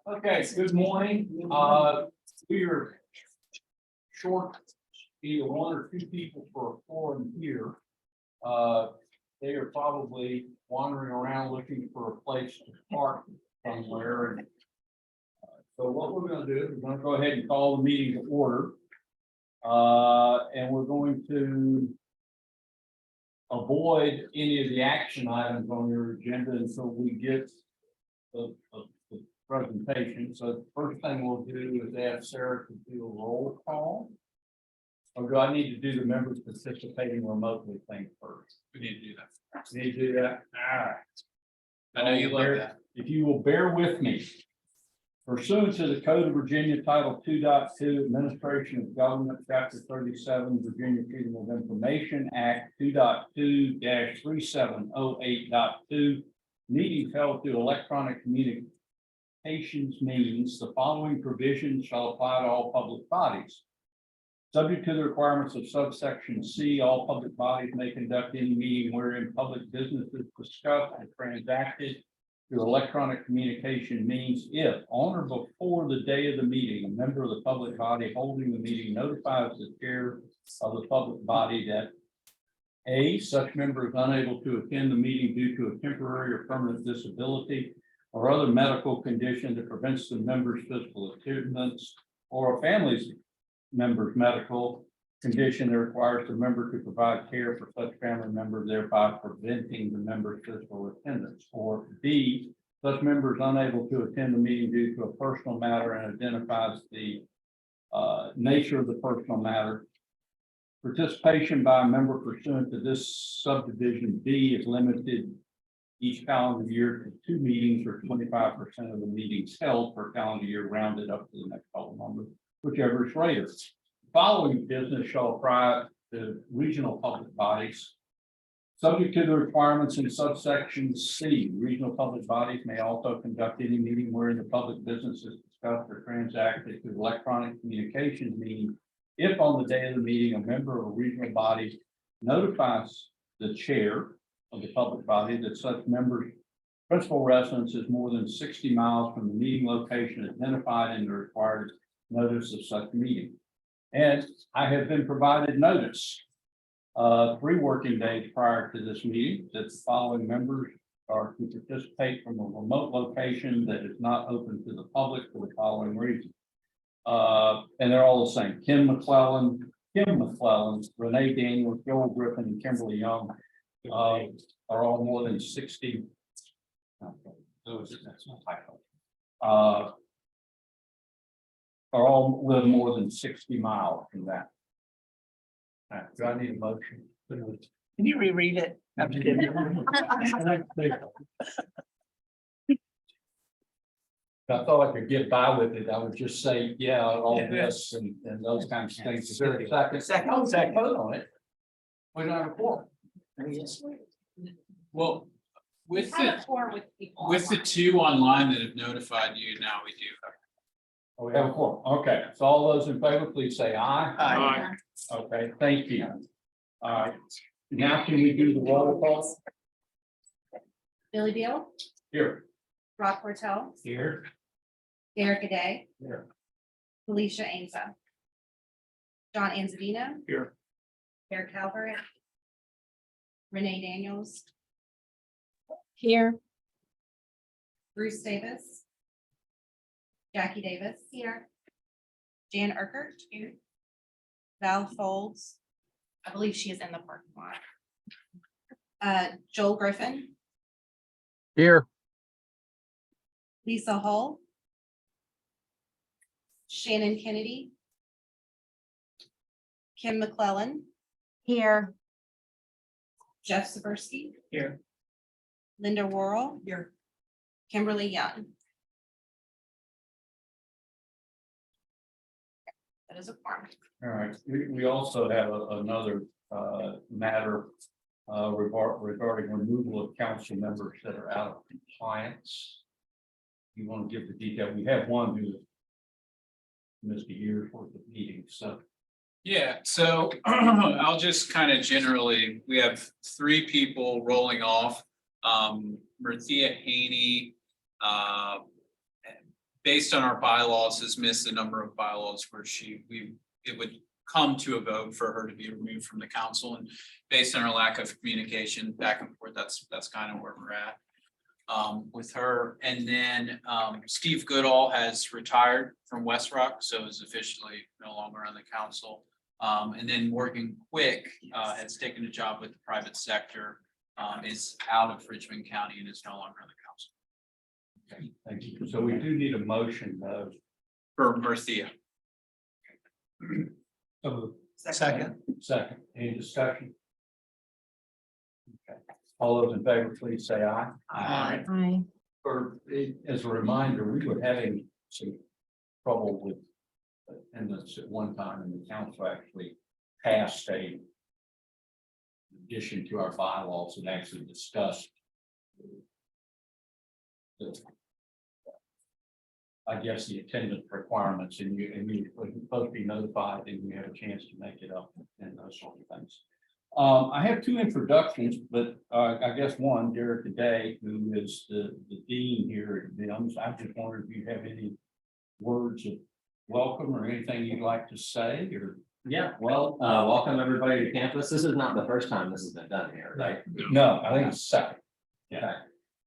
Okay, good morning. We are short, either one or two people for a forum here. They are probably wandering around looking for a place to park somewhere. And so what we're gonna do is we're gonna go ahead and call the meeting to order. And we're going to avoid any of the action items on your agenda until we get the presentation. So the first thing we'll do is ask Sarah to do a roll call. Or do I need to do the members participating remotely thing first? We need to do that. Need to do that? All right. I know you love that. If you will bear with me. Pursuant to the Code of Virginia Title 2.2 Administration of Government, Chapter 37, Virginia Freedom of Information Act 2.2-3708.2, meetings held through electronic communications means the following provisions shall apply to all public bodies. Subject to the requirements of subsection C, all public bodies may conduct any meeting wherein public business is discussed and transacted through electronic communication means if on or before the day of the meeting, a member of the public body holding the meeting notifies the chair of the public body that A, such member is unable to attend the meeting due to a temporary or permanent disability or other medical condition that prevents the member's physical attendance, or a family's member's medical condition that requires the member to provide care for such family member, thereby preventing the member's physical attendance. Or B, such member is unable to attend the meeting due to a personal matter and identifies the nature of the personal matter. Participation by a member pursuant to this subdivision B is limited each calendar year to 2 meetings or 25% of the meetings held per calendar year, rounded up to the next total number, whichever is greater. Following business shall apply to regional public bodies. Subject to the requirements in subsection C, regional public bodies may also conduct any meeting wherein the public business is discussed or transacted through electronic communications meeting. If on the day of the meeting, a member of a regional body notifies the chair of the public body that such member's principal residence is more than 60 miles from the meeting location identified in the required notice of such meeting. And I have been provided notice 3 working days prior to this meeting that the following members are to participate from a remote location that is not open to the public for the following reason. And they're all the same. Kim McClellan, Renee Daniels, Joel Griffin, and Kimberly Young are all more than 60. That's not typo. Are all live more than 60 miles from that. Do I need a motion? Can you reread it? I'm just kidding. I thought I could get by with it. I would just say, yeah, all this and those kinds of things. Is there a second? Second. Vote on it. We don't have a quorum. Well, with Have a the, tour with people. with the 2 online that have notified you, now we do. Oh, we have a quorum. Okay, so all those in favor, please say aye. Aye. Okay, thank you. All right, now can we do the roll call? Billy Beal, Here. Rob Portel, Here. Derek Day. Here. Felicia Ainsa. John Anzavino. Here. Eric Calvert. Renee Daniels, Here. Bruce Davis. Jackie Davis. Here. Jan Urquhart. Here. Val Folds. I believe she is in the parking lot. Joel Griffin, Here. Lisa Hull. Shannon Kennedy. Kim McClellan, Here. Jeff Saversky. Here. Linda Worrell. Here. Kimberly Young. That is a quorum. All right, we also have another matter regarding removal of council members that are out of compliance. You want to give the detail? We have one who missed a year's worth of meetings, so. Yeah, so I'll just kind of generally, we have 3 people rolling off. Marthea Haney, based on our bylaws, has missed a number of bylaws where it would come to a vote for her to be removed from the council, and based on our lack of communication back and forth, that's kind of where we're at with her. And then Steve Goodall has retired from West Rock, so is officially no longer on the council. And then Morgan Quick has taken a job with the private sector, is out of Richmond County and is no longer on the council. Okay, thank you. So we do need a motion though. For Marthea. Second. Second, any discussion? Okay. All those in favor, please say aye. Aye. Aye. Or as a reminder, we were having some trouble with attendance at one time, and the council actually passed a addition to our bylaws and actually discussed the, I guess, the attendance requirements, and you were supposed to be notified and you have a chance to make it up and those sort of things. I have two introductions, but I guess one, Derek Day, who is the dean here at VIMS. I just wondered if you have any words of welcome or anything you'd like to say, or Yeah, well, welcome everybody to campus. This is not the first time this has been done here, right? no, I think it's second. Okay.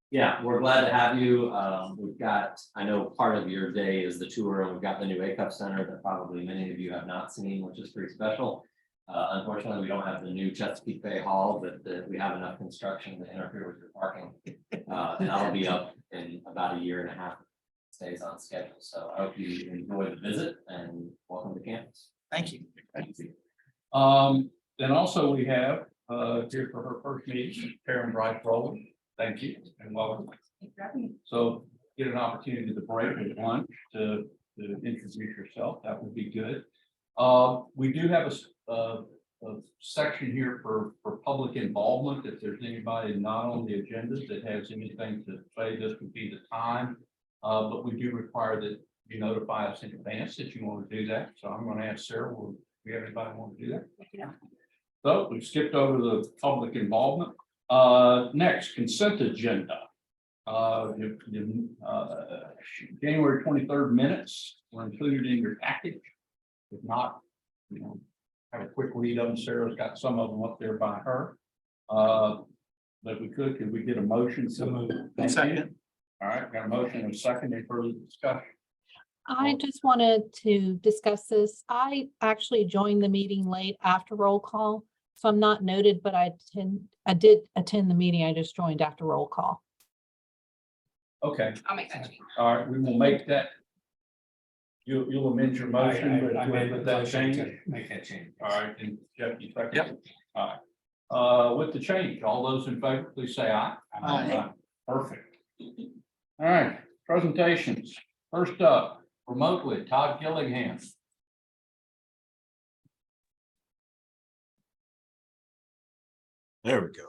Yeah, we're glad to have you. We've got, I know part of your day is the tour, and we've got the new ACUP Center that probably many of you have not seen, which is pretty special. Unfortunately, we don't have the new Chesapeake Bay Hall, but we have enough construction to interfere with your parking. And that'll be up in about a year and a half. Stays on schedule. So I hope you enjoy the visit and welcome to campus. Thank you. Then also we have here for her first meeting, Karen Bryce Rowland. Thank you and welcome. So get an opportunity to break with lunch to introduce yourself. That would be good. We do have a section here for public involvement. If there's anybody not on the agenda that has anything to say, this would be the time. But we do require that you notify us in advance that you want to do that. So I'm going to ask Sarah, will we have anybody want to do that? Yeah. So we've skipped over the public involvement. Next, consent agenda. January 23rd minutes were included in your package. If not, have a quick read of them. Sarah's got some of them up there by her. But we could we get a motion? Second. All right, got a motion and a second. Any further discussion? I just wanted to discuss this. I actually joined the meeting late after roll call, so I'm not noted, but I did attend the meeting. I just joined after roll call. Okay, I'll make that change. all right, we will make that. You'll amend your motion with that change. Make that change. All right, and Jeff, you second? Yep. All right. With the change, all those in favor, please say aye. Aye. Perfect. All right, presentations. First up, remotely, Todd Gillingham. There we go.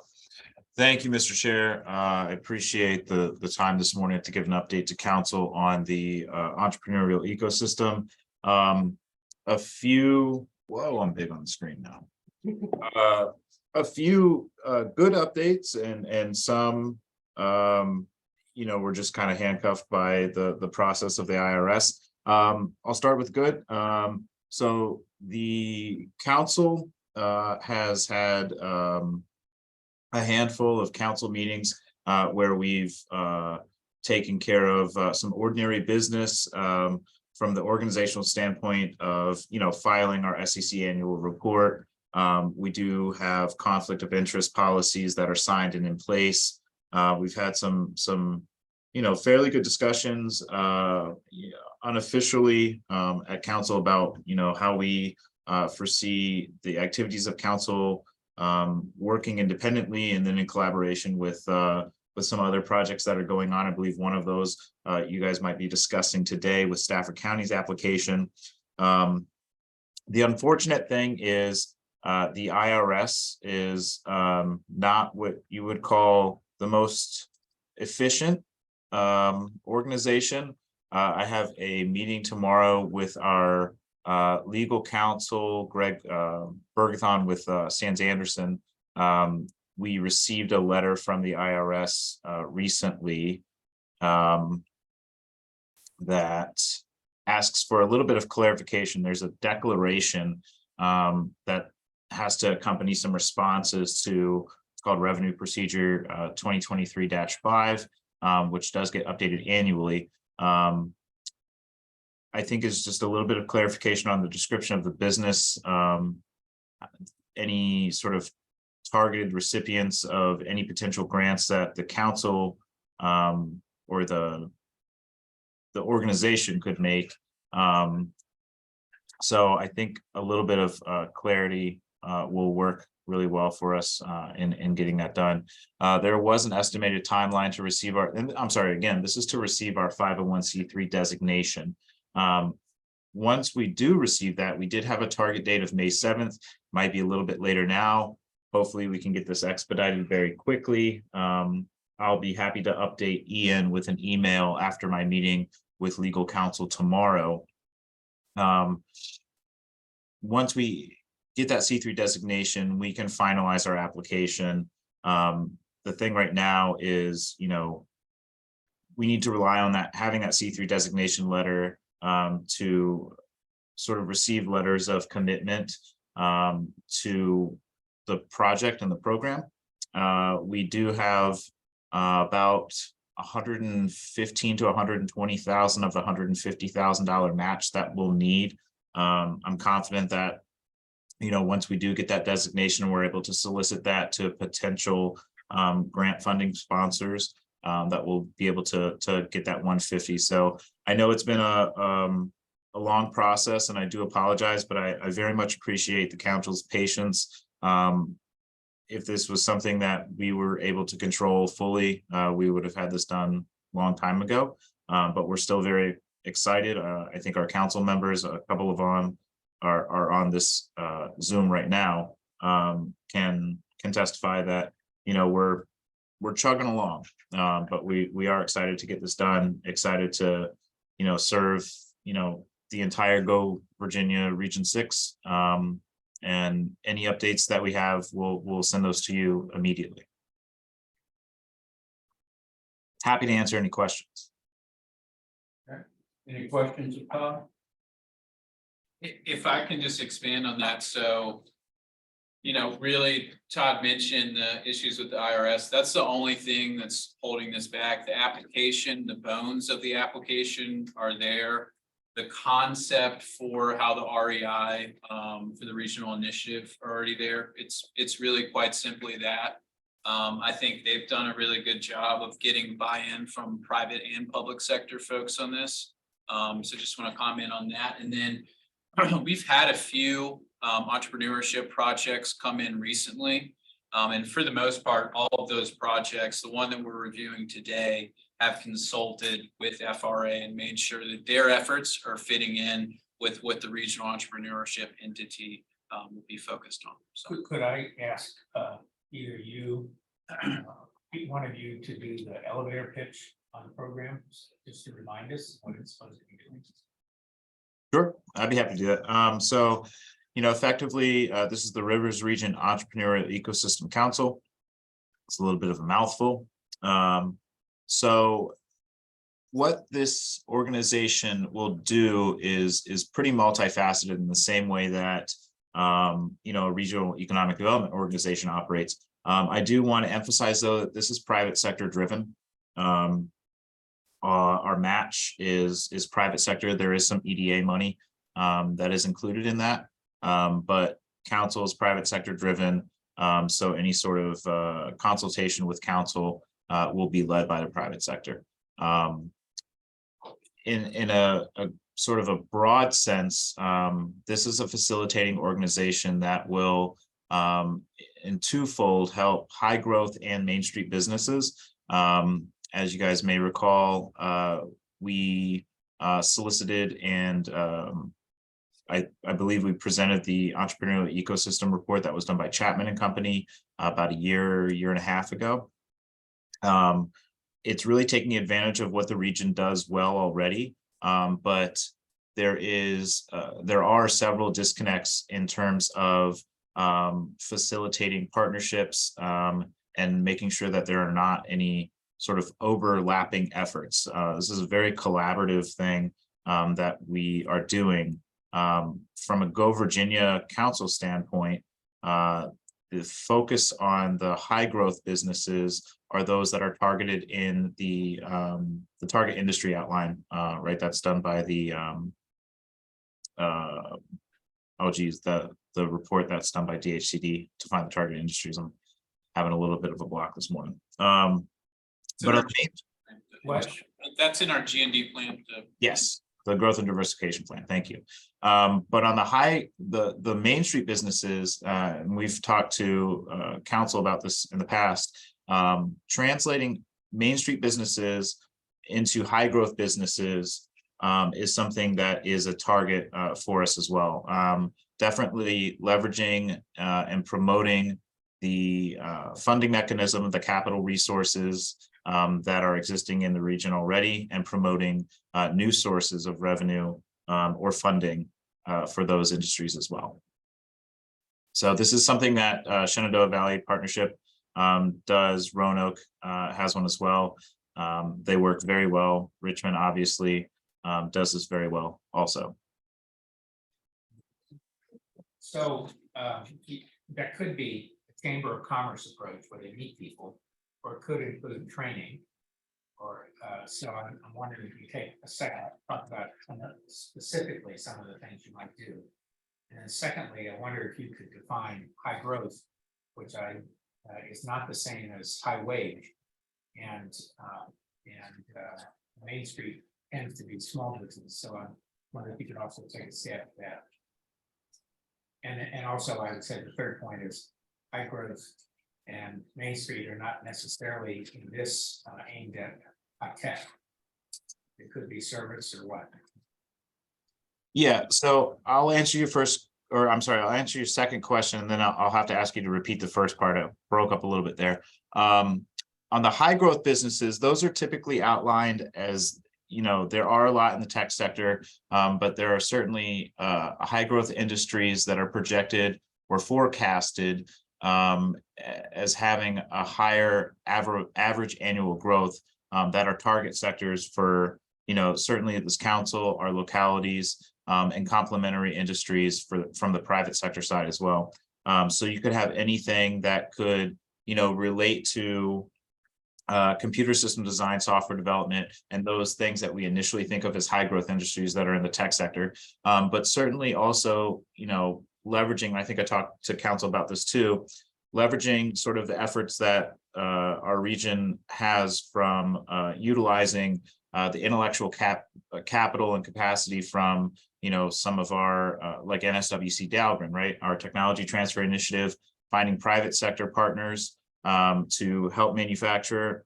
Thank you, Mr. Chair. I appreciate the time this morning to give an update to council on the entrepreneurial ecosystem. I'm big on the screen now. A few good updates and some, we're just kind of handcuffed by the process of the IRS. I'll start with good. So the council has had a handful of council meetings where we've taken care of some ordinary business from the organizational standpoint of, filing our SEC annual report. We do have conflict of interest policies that are signed and in place. We've had some fairly good discussions unofficially at council about, how we foresee the activities of council working independently and then in collaboration with some other projects that are going on. I believe one of those you guys might be discussing today with Stafford County's application. The unfortunate thing is the IRS is not what you would call the most efficient organization. I have a meeting tomorrow with our legal counsel, Greg Bergathon with Sands Anderson. we received a letter from the IRS recently that asks for a little bit of clarification. There's a declaration that has to accompany some responses to, it's called Revenue Procedure 2023-5, which does get updated annually. I think it's just a little bit of clarification on the description of the business, any sort of targeted recipients of any potential grants that the council or the organization could make. So I think a little bit of clarity will work really well for us in getting that done. There was an estimated timeline to receive our, and I'm sorry, again, this is to receive our 501c3 designation. Once we do receive that, we did have a target date of May 7th, might be a little bit later now. Hopefully we can get this expedited very quickly. I'll be happy to update Ian with an email after my meeting with legal counsel tomorrow. Once we get that C3 designation, we can finalize our application. The thing right now is, you know, we need to rely on that, having that C3 designation letter to sort of receive letters of commitment to the project and the program. We do have about $115,000 to $120,000 of the $150,000 match that we'll need. I'm confident that, you know, once we do get that designation, we're able to solicit that to potential grant funding sponsors that will be able to get that 150. So I know it's been a long process, and I do apologize, but I very much appreciate the council's patience. If this was something that we were able to control fully, we would have had this done a long time ago. But we're still very excited. I think our council members, a couple of them are on this Zoom right now, can testify that, you know, we're chugging along, but we are excited to get this done, excited to, you know, serve, you know, the entire Go Virginia Region 6. And any updates that we have, we'll send those to you immediately. Happy to answer any questions. Any questions of Todd? If I can just expand on that, so, you know, really, Todd mentioned the issues with the IRS. That's the only thing that's holding this back. The application, the bones of the application are there. The concept for how the REI for the regional initiative are already there. It's really quite simply that. I think they've done a really good job of getting buy-in from private and public sector folks on this. So just want to comment on that. And then we've had a few entrepreneurship projects come in recently. And for the most part, all of those projects, the one that we're reviewing today, have consulted with FRA and made sure that their efforts are fitting in with what the regional entrepreneurship entity will be focused on. So Could I ask either you, one of you, to do the elevator pitch on the program, just to remind us what it's supposed to be doing? Sure, I'd be happy to do that. So, you know, effectively, this is the Rivers Region Entrepreneurial Ecosystem Council. It's a little bit of a mouthful. So what this organization will do is pretty multifaceted in the same way that, you know, a regional economic development organization operates. I do want to emphasize, though, that this is private sector driven. Our match is private sector. There is some EDA money that is included in that, but council is private sector driven. So any sort of consultation with council will be led by the private sector. In a sort of a broad sense, this is a facilitating organization that will in twofold help high growth and Main Street businesses. As you guys may recall, we solicited and I believe we presented the entrepreneurial ecosystem report that was done by Chapman and Company about a year and a half ago. It's really taking advantage of what the region does well already, but there are several disconnects in terms of facilitating partnerships, and making sure that there are not any sort of overlapping efforts. This is a very collaborative thing that we are doing. From a Go Virginia Council standpoint, the focus on the high growth businesses are those that are targeted in the target industry outline, right? That's done by the oh geez, the report that's done by DHCD to find the target industries. I'm having a little bit of a block this morning. But on the What? That's in our G and D plan. yes, the growth and diversification plan. Thank you. But on the Main Street businesses, and we've talked to council about this in the past, translating Main Street businesses into high growth businesses is something that is a target for us as well. Definitely leveraging and promoting the funding mechanism, the capital resources that are existing in the region already, and promoting new sources of revenue or funding for those industries as well. So this is something that Shenandoah Valley Partnership does. Roanoke has one as well. They work very well. Richmond obviously does this very well also. So that could be a Chamber of Commerce approach where they meet people, or it could include training. Or so I'm wondering if you take a second, talk about specifically some of the things you might do. And then secondly, I wonder if you could define high growth, which is not the same as high wage. And Main Street tends to be small business, so I'm wondering if you could also take a stab at that. And also I would say the third point is high growth and Main Street are not necessarily in this aimed at high tech. It could be service or what. Yeah, so I'll answer your first, or I'm sorry, I'll answer your second question, and then I'll have to ask you to repeat the first part. I broke up a little bit there. On the high growth businesses, those are typically outlined as, you know, there are a lot in the tech sector, but there are certainly high growth industries that are projected or forecasted as having a higher average annual growth that are target sectors for, you know, certainly this council, our localities, and complementary industries from the private sector side as well. So you could have anything that could, you know, relate to computer system design, software development, and those things that we initially think of as high growth industries that are in the tech sector. But certainly also, you know, leveraging, I think I talked to council about this too, leveraging sort of the efforts that our region has from utilizing the intellectual capital and capacity from, you know, some of our like NSWC Dahlgren, right? Our technology transfer initiative, finding private sector partners to help manufacture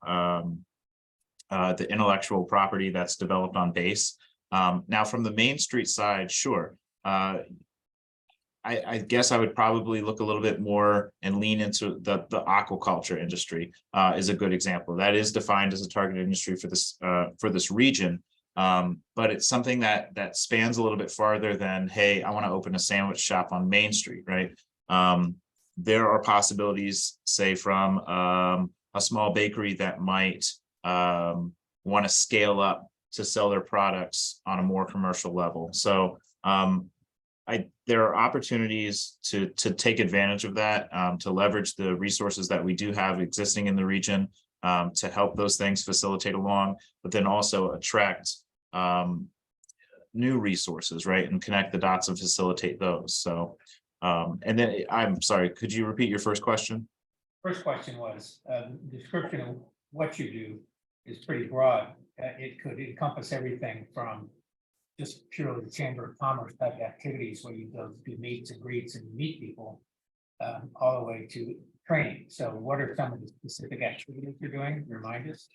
the intellectual property that's developed on base. Now from the Main Street side, sure. I guess I would probably look a little bit more and lean into the aquaculture industry is a good example. That is defined as a target industry for this region. But it's something that spans a little bit farther than, hey, I want to open a sandwich shop on Main Street, right? There are possibilities, say, from a small bakery that might want to scale up to sell their products on a more commercial level. So there are opportunities to take advantage of that, to leverage the resources that we do have existing in the region, to help those things facilitate along, but then also attract new resources, right? And connect the dots and facilitate those. So, and then I'm sorry, could you repeat your first question? First question was, the description of what you do is pretty broad. It could encompass everything from just purely the Chamber of Commerce type activities where you do meets and greets and meet people, all the way to training. So what are some of the specific activities you're doing? Remind us.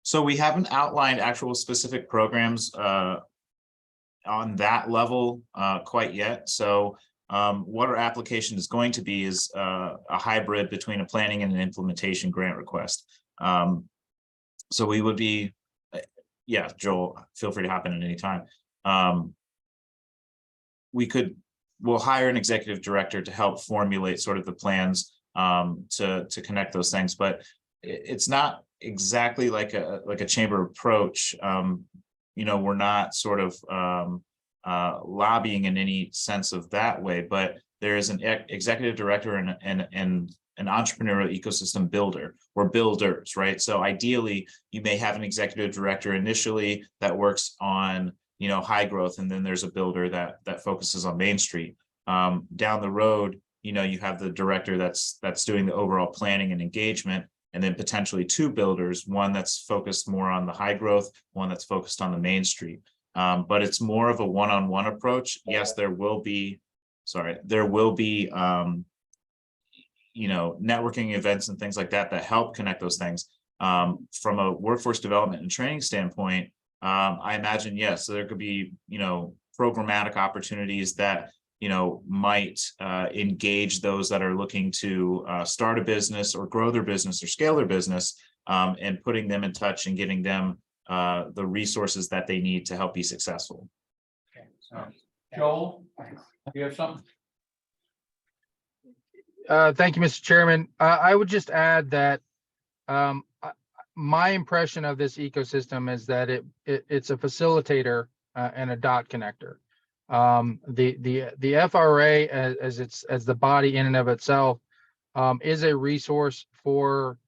So we haven't outlined actual specific programs on that level quite yet. So what our application is going to be is a hybrid between a planning and an implementation grant request. So we would be, yeah, Joel, feel free to hop in at any time. We could we'll hire an executive director to help formulate sort of the plans to connect those things, but it's not exactly like a chamber approach. We're not sort of lobbying in any sense of that way, but there is an executive director and an entrepreneurial ecosystem builder. We're builders, right? So ideally, you may have an executive director initially that works on high growth, and then there's a builder that focuses on Main Street. Down the road, you have the director that's doing the overall planning and engagement, and then potentially two builders, one that's focused more on the high growth, one that's focused on the Main Street. But it's more of a one-on-one approach. Yes, there will be networking events and things like that help connect those things. From a workforce development and training standpoint, I imagine, yes, so there could be, programmatic opportunities that, might engage those that are looking to start a business or grow their business or scale their business, and putting them in touch and getting them the resources that they need to help be successful. Okay, so, Joel, you have something? Thank you, Mr. Chairman. I would just add that my impression of this ecosystem is that it's a facilitator and a dot connector. The FRA as the body in and of itself is a resource for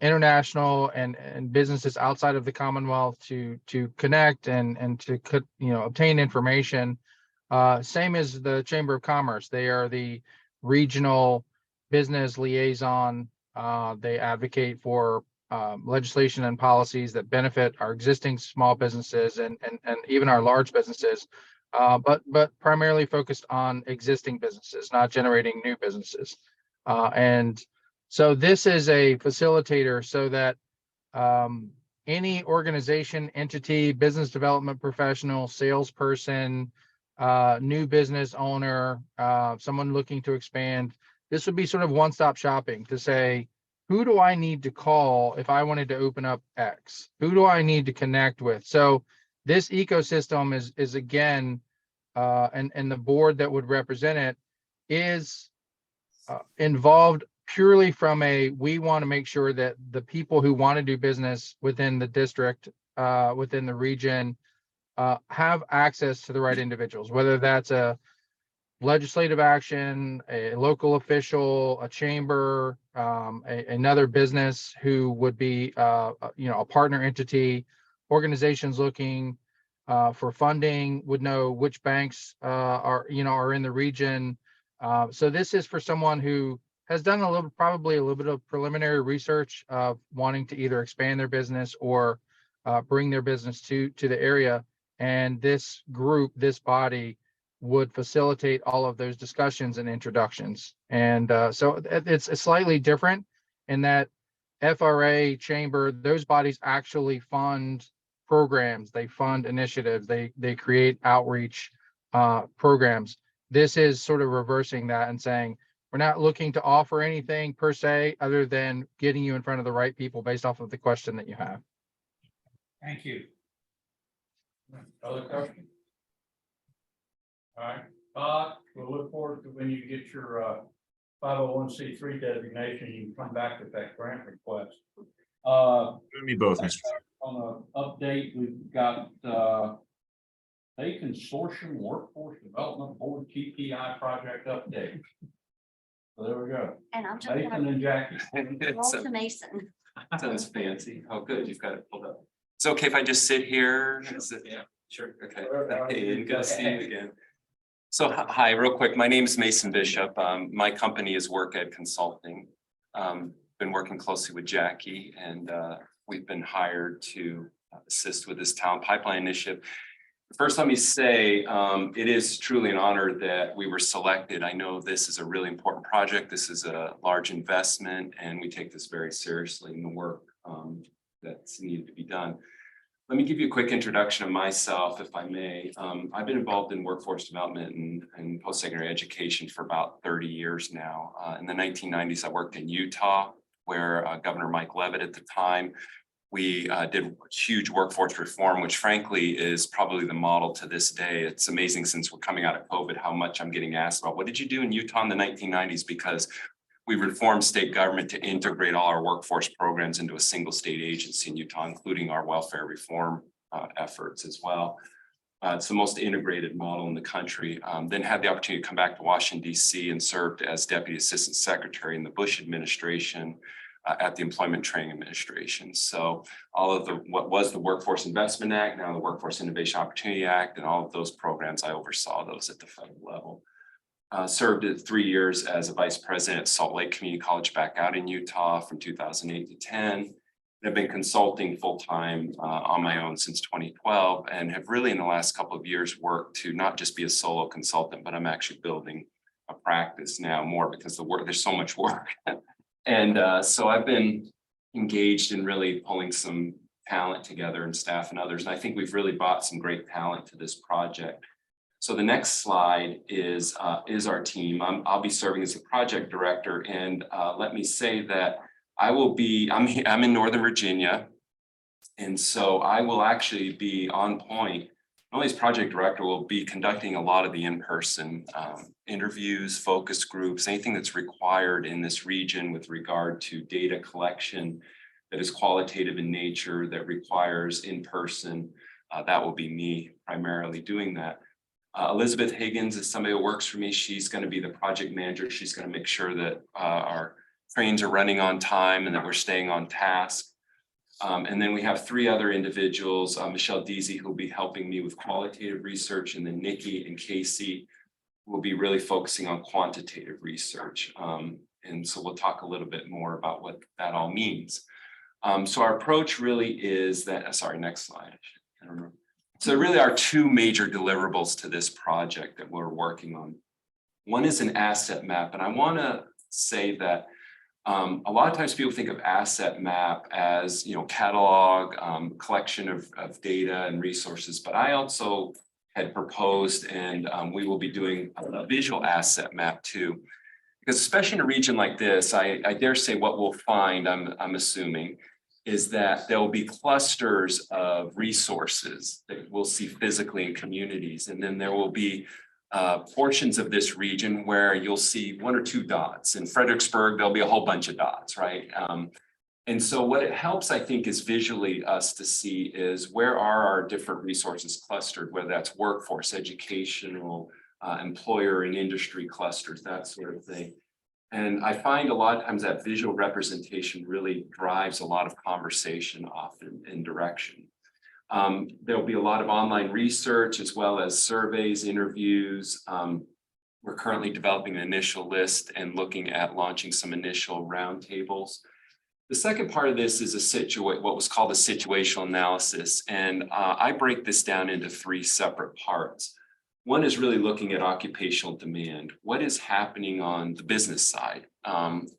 international and businesses outside of the Commonwealth to connect and to obtain information. Same as the Chamber of Commerce. They are the regional business liaison. They advocate for legislation and policies that benefit our existing small businesses and even our large businesses, but primarily focused on existing businesses, not generating new businesses. And so this is a facilitator so that any organization, entity, business development professional, salesperson, new business owner, someone looking to expand, this would be sort of one-stop shopping to say, who do I need to call if I wanted to open up X? Who do I need to connect with? So this ecosystem is again, and the board that would represent it is involved purely from we want to make sure that the people who want to do business within the district, within the region, have access to the right individuals, whether that's a legislative action, a local official, a chamber, another business who would be, a partner entity, organizations looking for funding would know which banks are in the region. So this is for someone who has done probably a little bit of preliminary research of wanting to either expand their business or bring their business to the area. And this group, this body, would facilitate all of those discussions and introductions. And so it's slightly different in that FRA, chamber, those bodies actually fund programs, they fund initiatives, they create outreach programs. This is sort of reversing that and saying, we're not looking to offer anything per se, other than getting you in front of the right people based off of the question that you have. thank you. Other questions? All right, we'll look forward to when you get your 501c3 designation, you can come back with that grant request. Me both, Mr. Chair. On an update, we've got a consortium workforce development board TPI project update. So there we go. And I'm just Nathan gonna and Jackie. roll to Mason. Sounds fancy. Oh, good, you've got it pulled up. It's okay if I just sit here? Is it- Yeah, sure. Okay, hey, good to see you again. So hi, real quick, my name is Mason Bishop. My company is Work Ed Consulting. Been working closely with Jackie and we've been hired to assist with this talent pipeline initiative. First, let me say, it is truly an honor that we were selected. I know this is a really important project. This is a large investment and we take this very seriously in the work that's needed to be done. Let me give you a quick introduction of myself, if I may. I've been involved in workforce development and post-secondary education for about 30 years now. In the 1990s, I worked in Utah, where Governor Mike Leavitt at the time We did huge workforce reform, which frankly is probably the model to this day. It's amazing since we're coming out of COVID, how much I'm getting asked about, what did you do in Utah in the 1990s? Because we reformed state government to integrate all our workforce programs into a single state agency in Utah, including our welfare reform efforts as well. It's the most integrated model in the country. Then had the opportunity to come back to Washington, D.C. and served as Deputy Assistant Secretary in the Bush administration at the Employment Training Administration. So all of what was the Workforce Investment Act, now the Workforce Innovation Opportunity Act, and all of those programs, I oversaw those at the federal level. Served 3 years as a vice president at Salt Lake Community College back out in Utah from 2008 to 10. I've been consulting full-time on my own since 2012 and have really in the last couple of years worked to not just be a solo consultant, but I'm actually building a practice now more because there's so much work. And so I've been engaged in really pulling some talent together and staff and others. And I think we've really brought some great talent to this project. So the next slide is our team. I'll be serving as the project director. And let me say that I'm in Northern Virginia. And so I will actually be on point. Not only as project director, will be conducting a lot of the in-person interviews, focus groups, anything that's required in this region with regard to data collection that is qualitative in nature, that requires in-person. That will be me primarily doing that. Elizabeth Higgins is somebody who works for me. She's going to be the project manager. She's going to make sure that our trains are running on time and that we're staying on task. And then we have 3 other individuals, Michelle Deasy, who will be helping me with qualitative research, and then Nikki and Casey will be really focusing on quantitative research. And so we'll talk a little bit more about what that all means. So our approach really is that, sorry, next slide. I don't remember. So there really are 2 major deliverables to this project that we're working on. One is an asset map, and I want to say that a lot of times people think of asset map as, catalog, collection of data and resources, but I also had proposed, and we will be doing a visual asset map too. Because especially in a region like this, I dare say what we'll find, I'm assuming, is that there will be clusters of resources that we'll see physically in communities. And then there will be portions of this region where you'll see 1 or 2 dots. In Fredericksburg, there'll be a whole bunch of dots, right? And so what it helps, I think, is visually us to see is where are our different resources clustered, whether that's workforce, educational, employer and industry clusters, that sort of thing. And I find a lot of times that visual representation really drives a lot of conversation often in direction. There'll be a lot of online research as well as surveys, interviews. We're currently developing an initial list and looking at launching some initial roundtables. The second part of this is what was called a situational analysis. And I break this down into 3 separate parts. One is really looking at occupational demand. What is happening on the business side?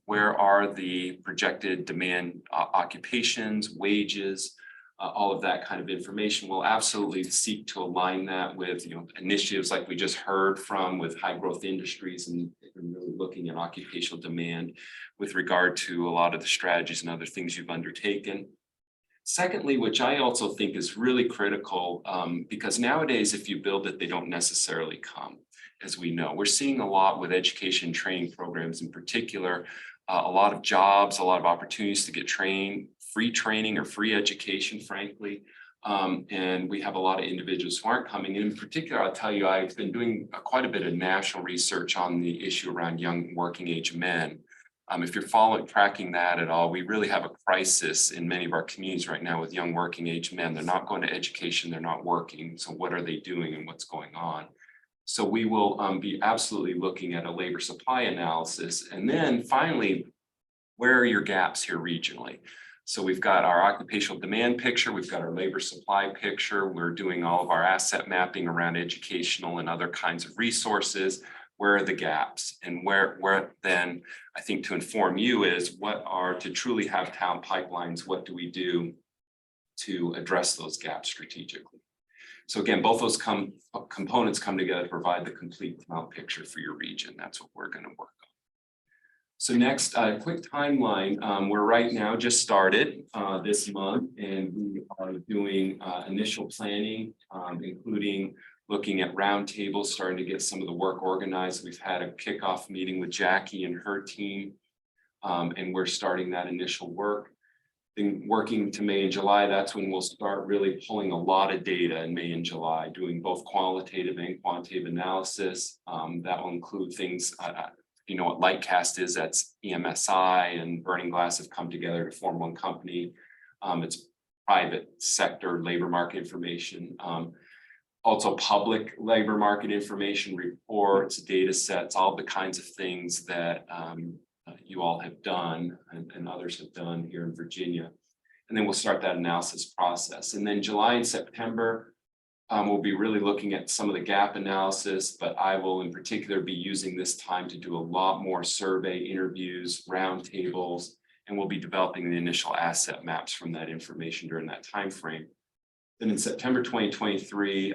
Where are the projected demand occupations, wages, all of that kind of information? We'll absolutely seek to align that with initiatives like we just heard from with high growth industries and really looking at occupational demand with regard to a lot of the strategies and other things you've undertaken. Secondly, which I also think is really critical, because nowadays, if you build it, they don't necessarily come, as we know. We're seeing a lot with education training programs in particular, a lot of jobs, a lot of opportunities to get trained, free training or free education, frankly. And we have a lot of individuals who aren't coming. And in particular, I'll tell you, I've been doing quite a bit of national research on the issue around young working age men. If you're tracking that at all, we really have a crisis in many of our communities right now with young working age men. They're not going to education, they're not working. So what are they doing and what's going on? So we will be absolutely looking at a labor supply analysis. And then finally, where are your gaps here regionally? So we've got our occupational demand picture, we've got our labor supply picture, we're doing all of our asset mapping around educational and other kinds of resources. Where are the gaps? And where then I think to inform you is to truly have talent pipelines, what do we do to address those gaps strategically? So again, both those components come together to provide the complete talent picture for your region. That's what we're going to work So next, quick timeline. We're right now just started this month and we are doing initial planning, including looking at roundtables, starting to get some of the work organized. We've had a kickoff meeting with Jackie and her team. And we're starting that initial work. Then working to May and July, that's when we'll start really pulling a lot of data in May and July, doing both qualitative and quantitative analysis. That will include things, you know what Lightcast is, that's EMSI and Burning Glass have come together to form one company. It's private sector labor market information. Also public labor market information, reports, data sets, all the kinds of things that you all have done and others have done here in Virginia. And then we'll start that analysis process. And then July and September, we'll be really looking at some of the gap analysis, but I will in particular be using this time to do a lot more survey interviews, roundtables, and we'll be developing the initial asset maps from that information during that time frame. Then in September 2023,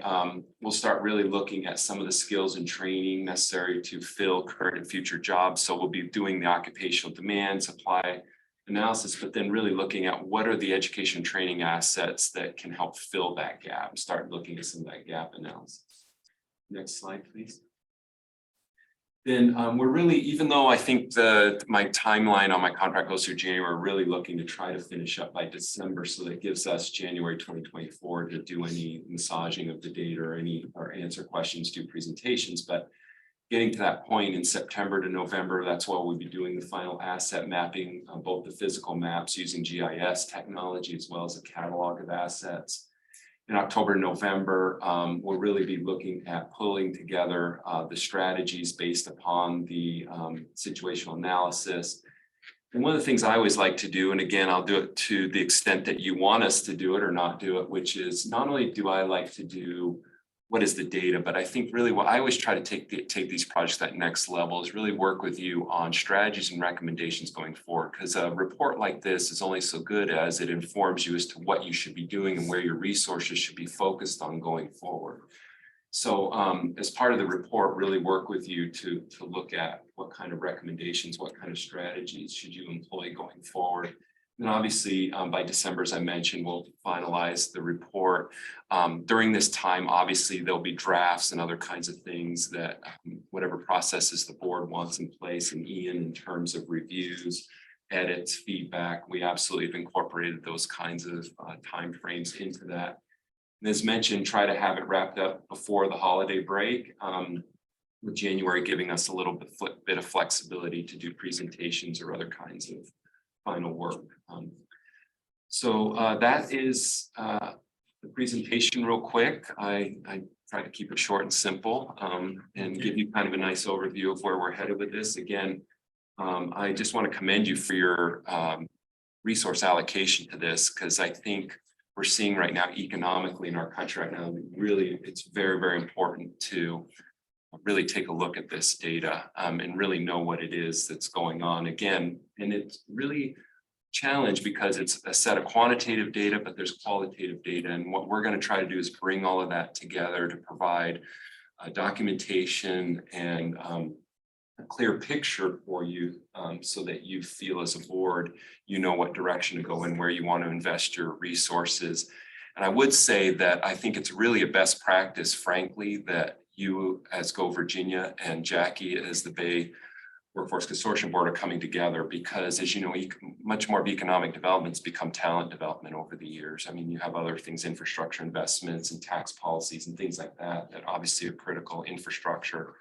we'll start really looking at some of the skills and training necessary to fill current and future jobs. So we'll be doing the occupational demand supply analysis, but then really looking at what are the education training assets that can help fill that gap, start looking at some of that gap analysis. Next slide, please. Then we're really, even though I think my timeline on my contract goes through January, we're really looking to try to finish up by December. So that gives us January 2024 to do any massaging of the data or answer questions, do presentations. But getting to that point in September to November, that's why we'll be doing the final asset mapping on both the physical maps using GIS technology as well as a catalog of assets. In October, November, we'll really be looking at pulling together the strategies based upon the situational analysis. And one of the things I always like to do, and again, I'll do it to the extent that you want us to do it or not do it, which is not only do I like to do what is the data, but I think really what I always try to take these projects to that next level is really work with you on strategies and recommendations going forward. Because a report like this is only so good as it informs you as to what you should be doing and where your resources should be focused on going forward. So as part of the report, really work with you to look at what kind of recommendations, what kind of strategies should you employ going forward. And obviously, by December, as I mentioned, we'll finalize the report. During this time, obviously, there'll be drafts and other kinds of things that whatever processes the board wants in place, and Ian in terms of reviews, edits, feedback, we absolutely have incorporated those kinds of timeframes into that. And as mentioned, try to have it wrapped up before the holiday break, with January giving us a little bit of flexibility to do presentations or other kinds of final work. So that is the presentation real quick. I try to keep it short and simple and give you kind of a nice overview of where we're headed with this. Again, I just want to commend you for your resource allocation to this, because I think we're seeing right now economically in our country right now, really, it's very, very important to really take a look at this data and really know what it is that's going on again. And it's really challenge because it's a set of quantitative data, but there's qualitative data. And what we're going to try to do is bring all of that together to provide documentation and a clear picture for you so that you feel as a board, you know what direction to go and where you want to invest your resources. And I would say that I think it's really a best practice, frankly, that you as Go Virginia and Jackie as the Bay Workforce Consortium Board are coming together, because as you know, much more of economic development's become talent development over the years. I mean, you have other things, infrastructure investments and tax policies and things like that, that obviously are critical infrastructure.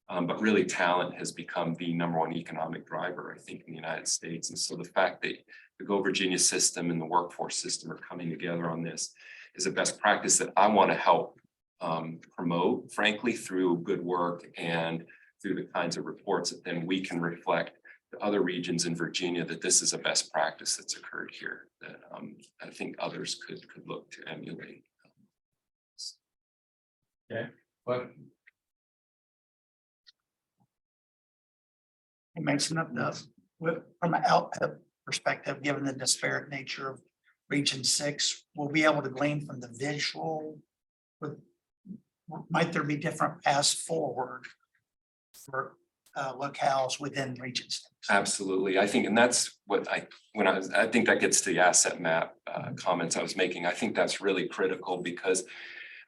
But really talent has become the #1 economic driver, I think, in the United States. And so the fact that the Go Virginia system and the workforce system are coming together on this is a best practice that I want to help promote, frankly, through good work and through the kinds of reports that then we can reflect to other regions in Virginia that this is a best practice that's occurred here that I think others could look to emulate. Okay, but It makes enough from an output perspective, given the disparate nature of Region 6, we'll be able to glean from the visual. Might there be different paths forward for locales within Region 6. Absolutely. I think, and that's what I think that gets to the asset map comments I was making. I think that's really critical because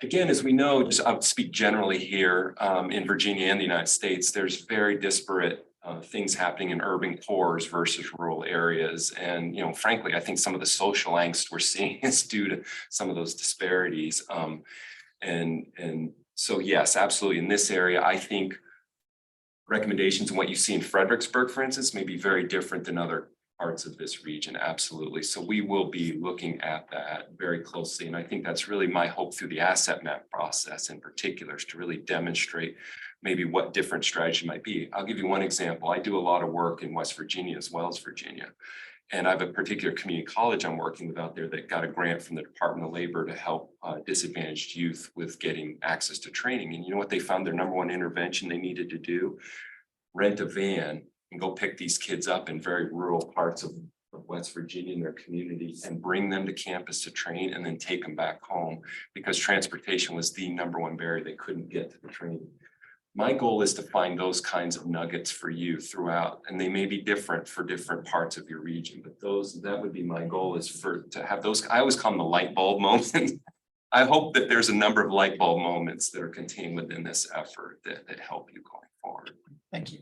again, as we know, just I'll speak generally here in Virginia and the United States, there's very disparate things happening in urban cores versus rural areas. And, you know, frankly, I think some of the social angst we're seeing is due to some of those disparities. And so, yes, absolutely. In this area, I think recommendations and what you see in Fredericksburg, for instance, may be very different than other parts of this region. Absolutely. So we will be looking at that very closely. And I think that's really my hope through the asset map process in particular, is to really demonstrate maybe what different strategy might be. I'll give you one example. I do a lot of work in West Virginia as well as Virginia. And I have a particular community college I'm working with out there that got a grant from the Department of Labor to help disadvantaged youth with getting access to training. And you know what they found their number one intervention they needed to do? Rent a van and go pick these kids up in very rural parts of West Virginia in their community and bring them to campus to train and then take them back home, because transportation was the number one barrier. They couldn't get to the training. My goal is to find those kinds of nuggets for you throughout, and they may be different for different parts of your region, but that would be my goal, is to have those. I always call them the light bulb moments. I hope that there's a number of light bulb moments that are contained within this effort that help you going forward. Thank you.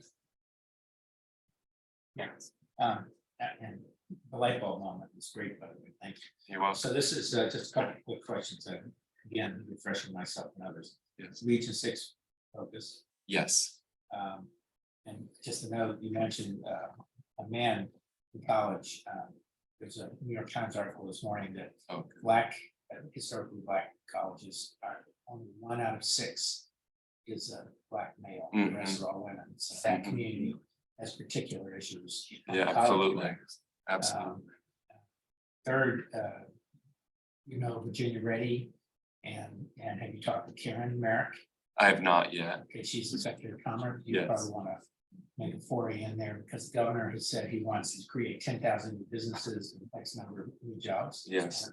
Yes. And the light bulb moment is great, by the way. Thank you. You're welcome. So this is just a couple of quick questions. Again, refreshing myself and others. Yes. Region 6 focus. Yes. And just to know, you mentioned a man in college. There's a New York Times article this morning that historically black colleges are only 1 out of 6 is a black male. The rest are all women. So that community has particular issues. Yeah, College absolutely. grads. Absolutely. Third, Virginia Ready, and have you talked to Karen Merrick? I have not yet. Okay, she's the Secretary of Commerce. You Yes. probably want to make a foray in there, because the governor has said he wants to create 10,000 new businesses and X number of new jobs. Yes.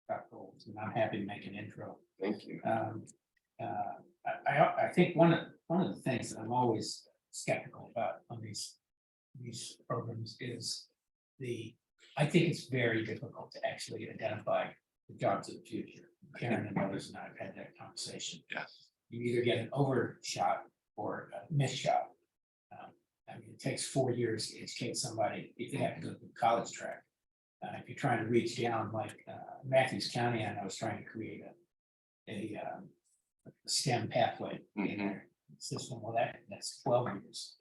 Got goals, and I'm happy to make an intro. Thank you. I think one of the things that I'm always skeptical about on these programs is I think it's very difficult to actually identify the jobs of the future. Karen and others and I have had that conversation. Yes. You either get an overshot or a miss shot. I mean, it takes 4 years to educate somebody if they have to go through the college track. If you're trying to reach down, like Matthews County, I was trying to create a STEM pathway in their system. Well, that's 12 years.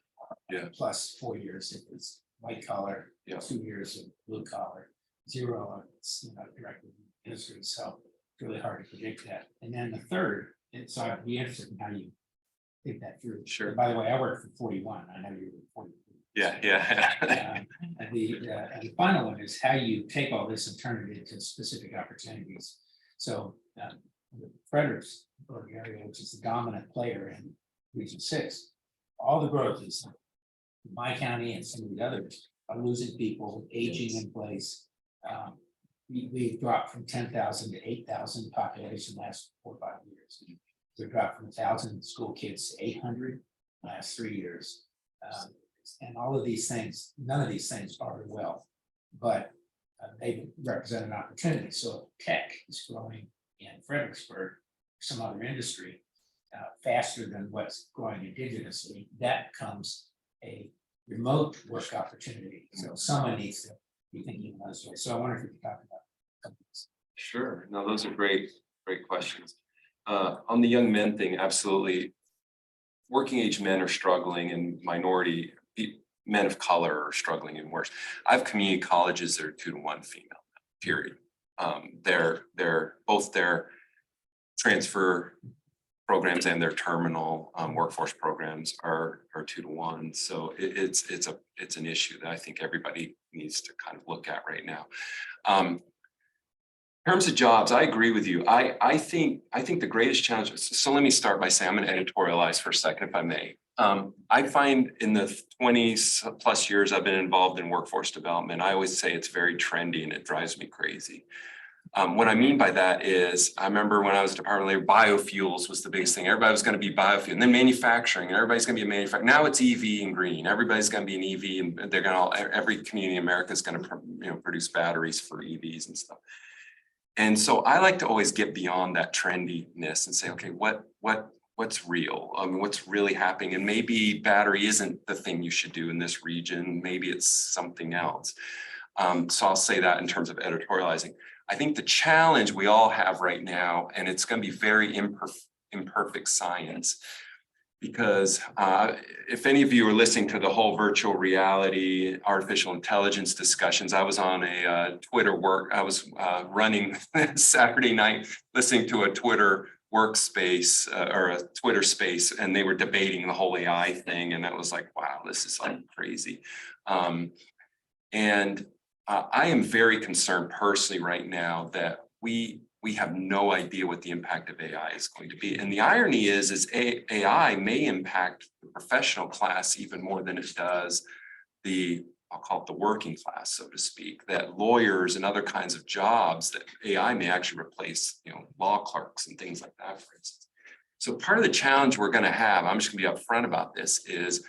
Yeah. Plus 4 years if it's white collar, Yeah. 2 years of blue collar, 0 if it's directly in industry. So it's really hard to predict that. And then the third, and so I'd be interested in how you think that through. Sure. And by the way, I work for 41. I know you're 42. Yeah. And the final one is how you take all this and turn it into specific opportunities. So Fredericksburg area, which is the dominant player in Region 6, all the growth is my county and some of the others are losing people, aging in place. We dropped from 10,000 to 8,000 population last 4 or 5 years. We dropped from 1,000 school kids to 800 last 3 years. And all of these things, none of these things are well, but they represent an opportunity. So if tech is growing in Fredericksburg, some other industry, faster than what's growing indigenously, that becomes a remote work opportunity. So someone needs to be thinking in those ways. So I wonder if we could talk about companies. Sure. No, those are great questions. On the young men thing, absolutely. Working age men are struggling, and minority men of color are struggling even worse. I have community colleges that are 2 to 1 female, period. They're both their transfer programs and their terminal workforce programs are 2 to 1. So it's an issue that I think everybody needs to kind of look at right now. In terms of jobs, I agree with you. I think the greatest challenge. So let me start by saying I'm going to editorialize for a second, if I may. I find in the 20 plus years I've been involved in workforce development, I always say it's very trendy and it drives me crazy. What I mean by that is, I remember when I was Department of Labor, biofuels was the biggest thing. Everybody was gonna be biofuel, and then manufacturing, and everybody's gonna be a manufacturer. Now it's EV and green. Everybody's gonna be an EV, and they're gonna, every community in America is gonna, produce batteries for EVs and stuff. And so I like to always get beyond that trendiness and say, okay, what's real? I mean, what's really happening? And maybe battery isn't the thing you should do in this region. Maybe it's something else. So I'll say that in terms of editorializing. I think the challenge we all have right now, and it's going to be very imperfect science, because if any of you are listening to the whole virtual reality, artificial intelligence discussions, I was on a I was running Saturday night, listening to a Twitter workspace or a Twitter space, and they were debating the whole AI thing. And that was like, wow, this is like crazy. I am very concerned personally right now that we have no idea what the impact of AI is going to be. And the irony is AI may impact the professional class even more than it does I'll call it the working class, so to speak, that lawyers and other kinds of jobs that AI may actually replace, law clerks and things like that, for instance. So part of the challenge we're going to have, I'm just going to be upfront about this, is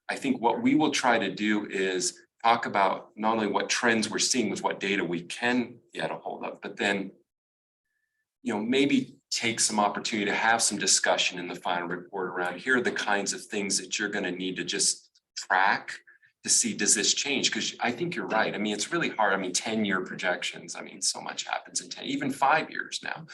I think what we will try to do is talk about not only what trends we're seeing with what data we can get a hold of, but then, maybe take some opportunity to have some discussion in the final report around here are the kinds of things that you're going to need to just track to see, does this change? Because I think you're right. I mean, it's really hard. I mean, 10-year projections. I mean, so much happens in 10, even 5 years now.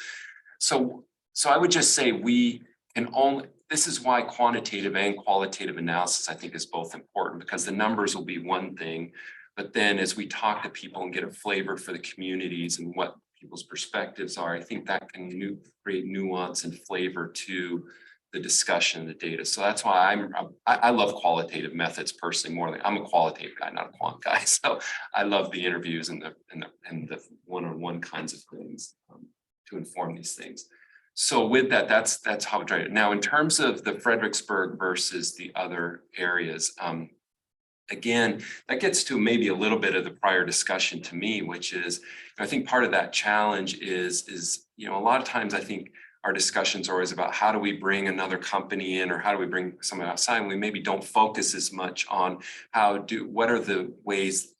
So I would just say we can only, this is why quantitative and qualitative analysis, I think, is both important, because the numbers will be one thing, but then as we talk to people and get a flavor for the communities and what people's perspectives are, I think that can create nuance and flavor to the discussion, the data. So that's why I love qualitative methods personally more than, I'm a qualitative guy, not a quant guy. So I love the interviews and the one-on-one kinds of things to inform these things. So with that, that's how we try it. Now, in terms of the Fredericksburg versus the other areas, again, that gets to maybe a little bit of the prior discussion to me, which is, I think part of that challenge is a lot of times I think our discussions are always about how do we bring another company in, or how do we bring someone outside? And we maybe don't focus as much on what are the ways,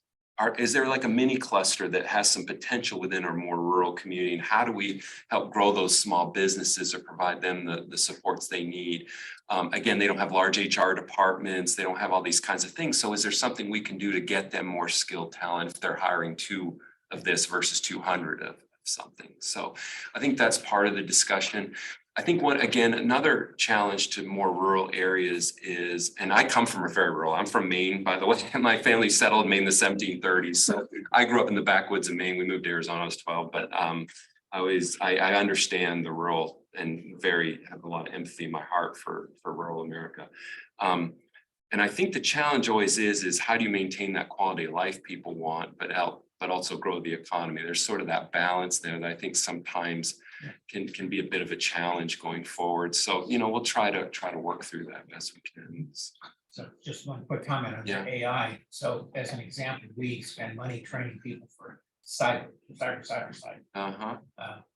is there like a mini cluster that has some potential within our more rural community? And how do we help grow those small businesses or provide them the supports they need? Again, they don't have large HR departments. They don't have all these kinds of things. So is there something we can do to get them more skilled talent if they're hiring 2 of this versus 200 of something? So I think that's part of the discussion. I think another challenge to more rural areas is, and I come from a very rural, I'm from Maine, by the way, my family settled in Maine in the 1730s. So I grew up in the backwoods of Maine. We moved to Arizona when I was 12, but I understand the rural and have a lot of empathy in my heart for rural America. And I think the challenge always is how do you maintain that quality of life people want, but also grow the economy? There's sort of that balance there that I think sometimes can be a bit of a challenge going forward. So, we'll try to work through that best we can. So just one quick comment on the AI. So as an example, we spend money training people for cyber.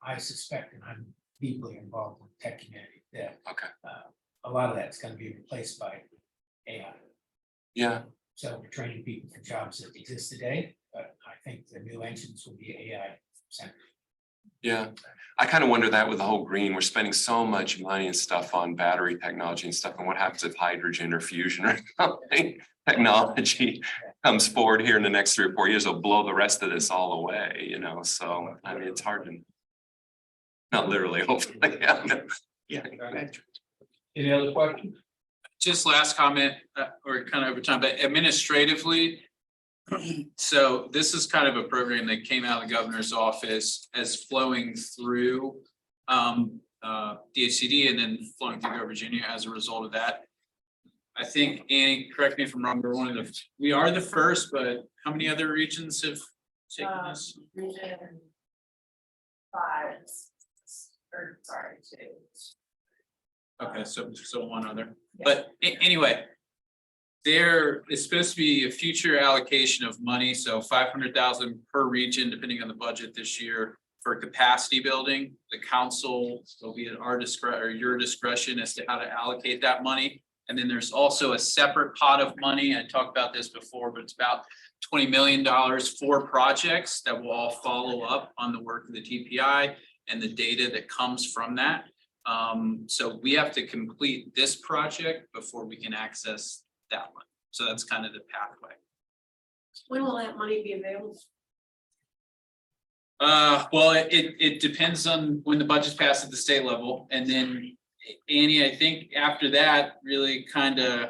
I suspect, and I'm deeply involved in the tech community, that a lot of that's going to be replaced by AI. Yeah. So we're training people for jobs that exist today, but I think the new engines will be AI centered. Yeah, I kind of wonder that with the whole green, we're spending so much money and stuff on battery technology and stuff. And what happens if hydrogen or fusion or something technology comes forward here in the next 3 or 4 years? It'll blow the rest of this all away, So I mean, it's hard to, not literally, hopefully. Yeah. Any other questions? Just last comment, or kind of over time, but administratively, so this is kind of a program that came out of the governor's office as flowing through DHCD and then flowing through Virginia as a result of that. I think, Annie, correct me if I'm wrong, we are the first, but how many other regions have taken this? Region 5, or sorry, 2. Okay, so one other, but anyway, there is supposed to be a future allocation of money, so 500,000 per region, depending on the budget this year, for capacity building, the council will be at our discretion or your discretion as to how to allocate that money. And then there's also a separate pot of money. I talked about this before, but it's about $20 million for projects that will all follow up on the work of the TPI and the data that comes from that. So we have to complete this project before we can access that one. So that's kind of the pathway. When will that money be available? Well, it depends on when the budget's passed at the state level, and then Annie, I think after that, really kind of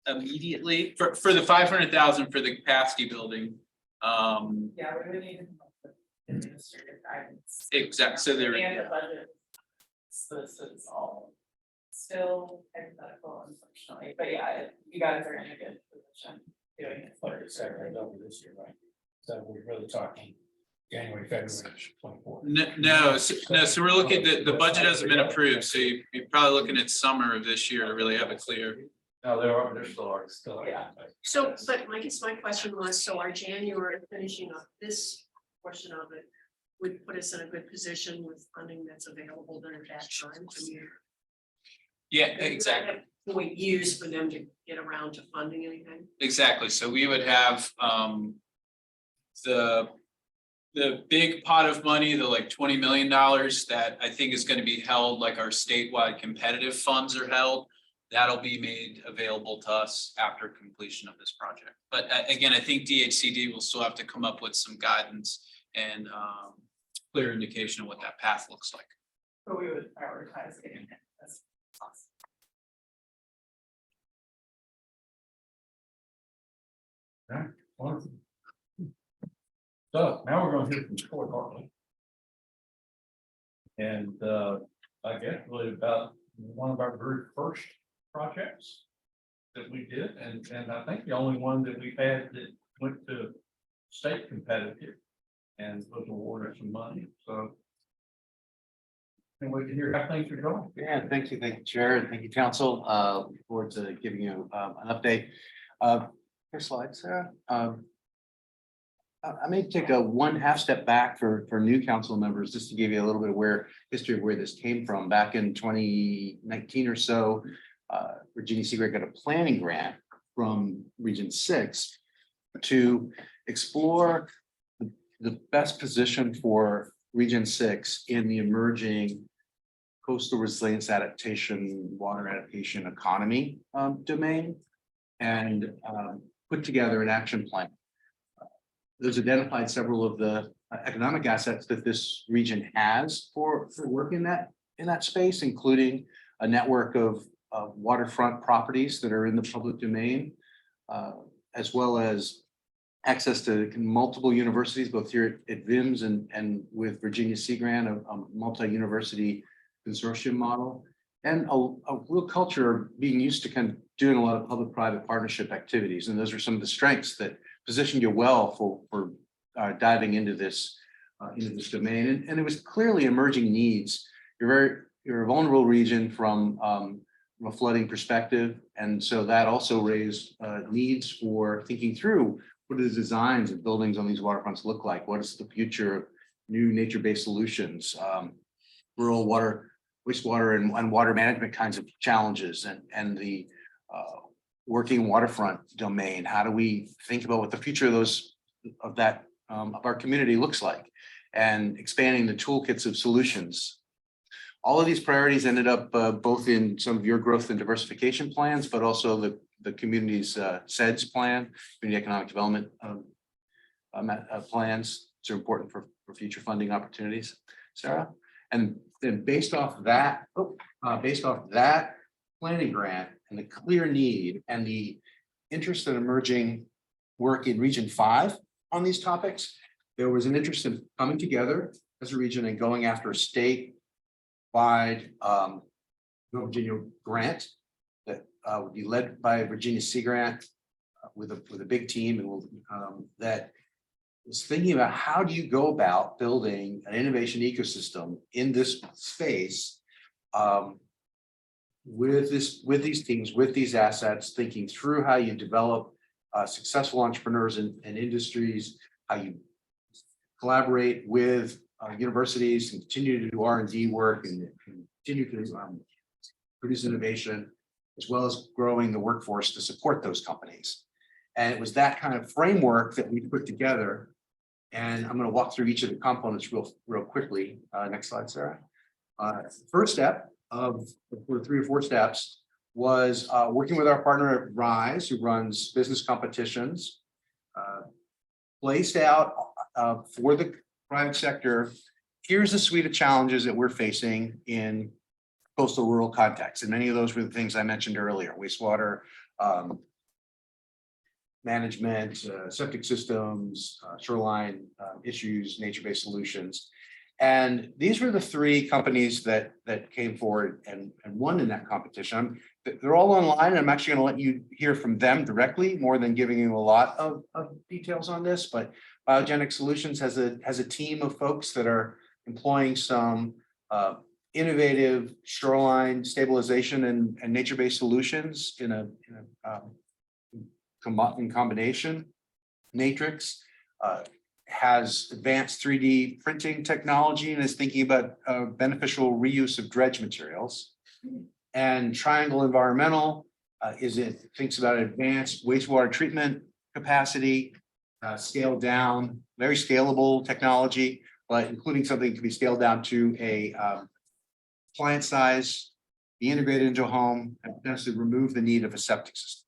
immediately for the 500,000 for the capacity building. Yeah, we would need to come up with administrative guidance. Exactly, so there. And the budget. So this is all still hypothetical, unfortunately, but yeah, you guys are in a good position doing it. Like I said, right over this year, right? So we're really talking January, February 24. No, so we're looking, the budget hasn't been approved, so you're probably looking at summer of this year to really have it clear. No, there still are. Yeah. So, but I guess my question was, so our January finishing up this portion of it would put us in a good position with funding that's available during that time. I mean, Yeah, exactly. we use for them to get around to funding anything. Exactly, so we would have the big pot of money, the like $20 million that I think is gonna be held like our statewide competitive funds are held. That'll be made available to us after completion of this project. But again, I think DHCD will still have to come up with some guidance and clear indication of what that path looks like. But we would prioritize getting it as possible. Wonderful. So now we're gonna hear from Troy Hartley. And I guess really about one of our very first projects that we did, and I think the only one that we've had that went to state competitive and was awarded some money, so. And we can hear how things are going. Yeah, thank you, Chair, and thank you, Council. Look forward to giving you an update. Next slide, Sarah. I may take a one step back for new council members, just to give you a little bit of history of where this came from. Back in 2019 or so, Virginia Seagrant got a planning grant from Region 6 to explore the best position for Region 6 in the emerging coastal resilience adaptation, water adaptation economy domain, and put together an action plan. Those identified several of the economic assets that this region has for work in that space, including a network of waterfront properties that are in the public domain, as well as access to multiple universities, both here at VIMS and with Virginia Sea Grant, a multi-university consortium model, and a real culture of being used to kind of doing a lot of public-private partnership activities. And those are some of the strengths that positioned you well for diving into this domain. And it was clearly emerging needs. You're a vulnerable region from a flooding perspective. And so that also raised needs for thinking through what do the designs of buildings on these waterfronts look like? What is the future of new nature-based solutions, rural water, wastewater and water management kinds of challenges, and the working waterfront domain? How do we think about what the future of our community looks like, and expanding the toolkits of solutions? All of these priorities ended up both in some of your growth and diversification plans, but also the community's CEDS plan, community economic development plans. It's important for future funding opportunities, Sarah. And then based off that planning grant and the clear need and the interest in emerging work in Region 5 on these topics, there was an interest in coming together as a region and going after a statewide Virginia grant that would be led by Virginia Sea Grant with a big team, and that was thinking about how do you go about building an innovation ecosystem in this space with these teams, with these assets, thinking through how you develop successful entrepreneurs and industries, how you collaborate with universities and continue to do R&D work and continue to produce innovation, as well as growing the workforce to support those companies. And it was that kind of framework that we put together. And I'm going to walk through each of the components real quickly. Next slide, Sarah. First step of the 3 or 4 steps was working with our partner at Rise, who runs business competitions, placed out for the private sector. Here's a suite of challenges that we're facing in coastal rural context. And many of those were the things I mentioned earlier: wastewater management, septic systems, shoreline issues, nature-based solutions. And these were the 3 companies that came forward and won in that competition. They're all online. I'm actually going to let you hear from them directly, more than giving you a lot of details on this. But Biogenic Solutions has a team of folks that are employing some innovative shoreline stabilization and nature-based solutions in combination. Natrix has advanced 3D printing technology and is thinking about beneficial reuse of dredge materials. And Triangle Environmental thinks about advanced wastewater treatment capacity, scaled down, very scalable technology, but including something that can be scaled down to a plant size, be integrated into a home, and potentially remove the need of a septic system.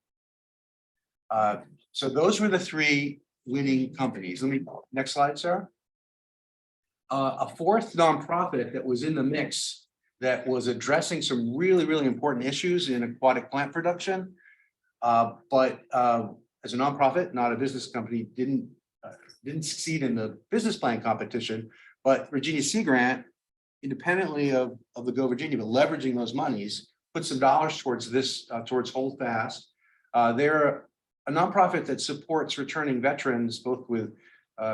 So those were the 3 winning companies. Next slide, Sarah. A 4th nonprofit that was in the mix that was addressing some really, really important issues in aquatic plant production, but as a nonprofit, not a business company, didn't succeed in the business plan competition. But Virginia Sea Grant, independently of the Go Virginia, but leveraging those monies, put some dollars towards this, towards Hold Fast. They're a nonprofit that supports returning veterans, both with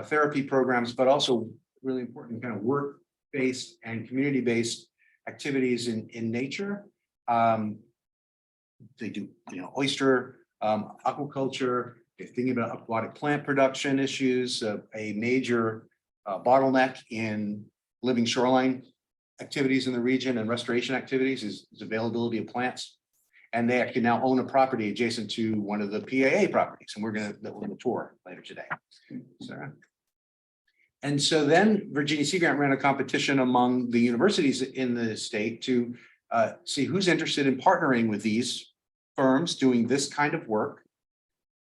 therapy programs, but also really important kind of work-based and community-based activities in nature. They do, oyster aquaculture. They're thinking about aquatic plant production issues. A major bottleneck in living shoreline activities in the region and restoration activities is availability of plants. And they actually now own a property adjacent to one of the PAA properties, and we're going to tour later today. Sarah. And so then Virginia Sea Grant ran a competition among the universities in the state to see who's interested in partnering with these firms doing this kind of work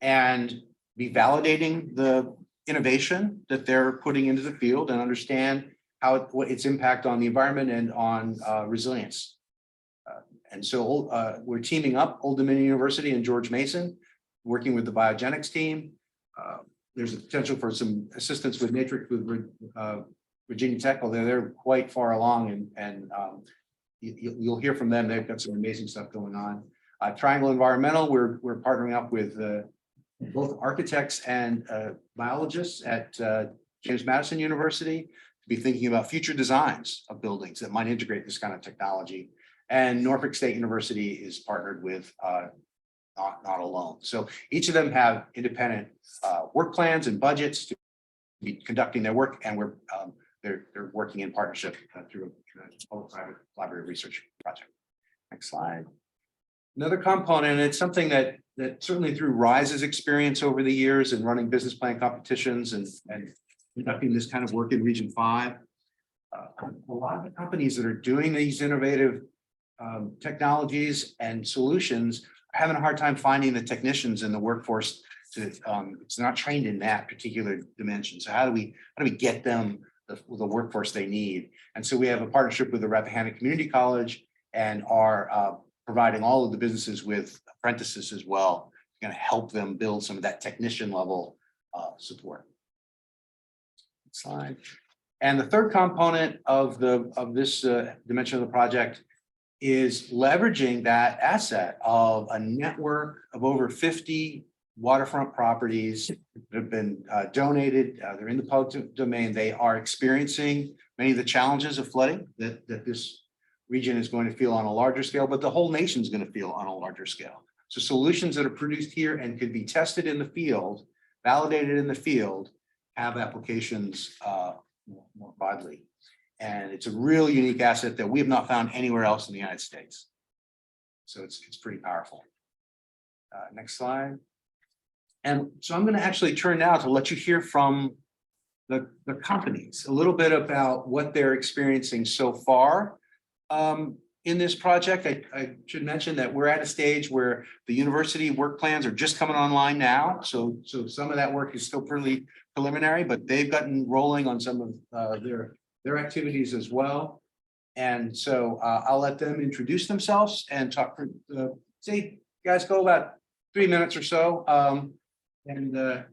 and be validating the innovation that they're putting into the field and understand what its impact on the environment and on resilience. And so we're teaming up, Old Dominion University and George Mason, working with the Biogenics team. There's a potential for some assistance with Natrix with Virginia Tech, although they're quite far along, and you'll hear from them. They've got some amazing stuff going on. Triangle Environmental, we're partnering up with both architects and biologists at James Madison University to be thinking about future designs of buildings that might integrate this kind of technology. And Norfolk State University is partnered with Not Alone. So each of them have independent work plans and budgets to be conducting their work, and they're working in partnership through a public-private collaborative research project. Next slide. Another component, and it's something that certainly through Rise's experience over the years and running business plan competitions and conducting this kind of work in Region 5, a lot of the companies that are doing these innovative technologies and solutions are having a hard time finding the technicians in the workforce to it's not trained in that particular dimension. So how do we get them the workforce they need? And so we have a partnership with the Rappahannock Community College and are providing all of the businesses with apprentices as well, going to help them build some of that technician level support. Next slide. And the third component of this dimension of the project is leveraging that asset of a network of over 50 waterfront properties that have been donated. They're in the public domain. They are experiencing many of the challenges of flooding that this region is going to feel on a larger scale, but the whole nation is going to feel on a larger scale. So solutions that are produced here and could be tested in the field, validated in the field, have applications more broadly. And it's a real unique asset that we have not found anywhere else in the United States. So it's pretty powerful. Next slide. And so I'm going to actually turn now to let you hear from the companies, a little bit about what they're experiencing so far in this project. I should mention that we're at a stage where the university work plans are just coming online now. So some of that work is still pretty preliminary, but they've gotten rolling on some of their activities as well. And so I'll let them introduce themselves and talk for, say, guys, go about 3 minutes or so and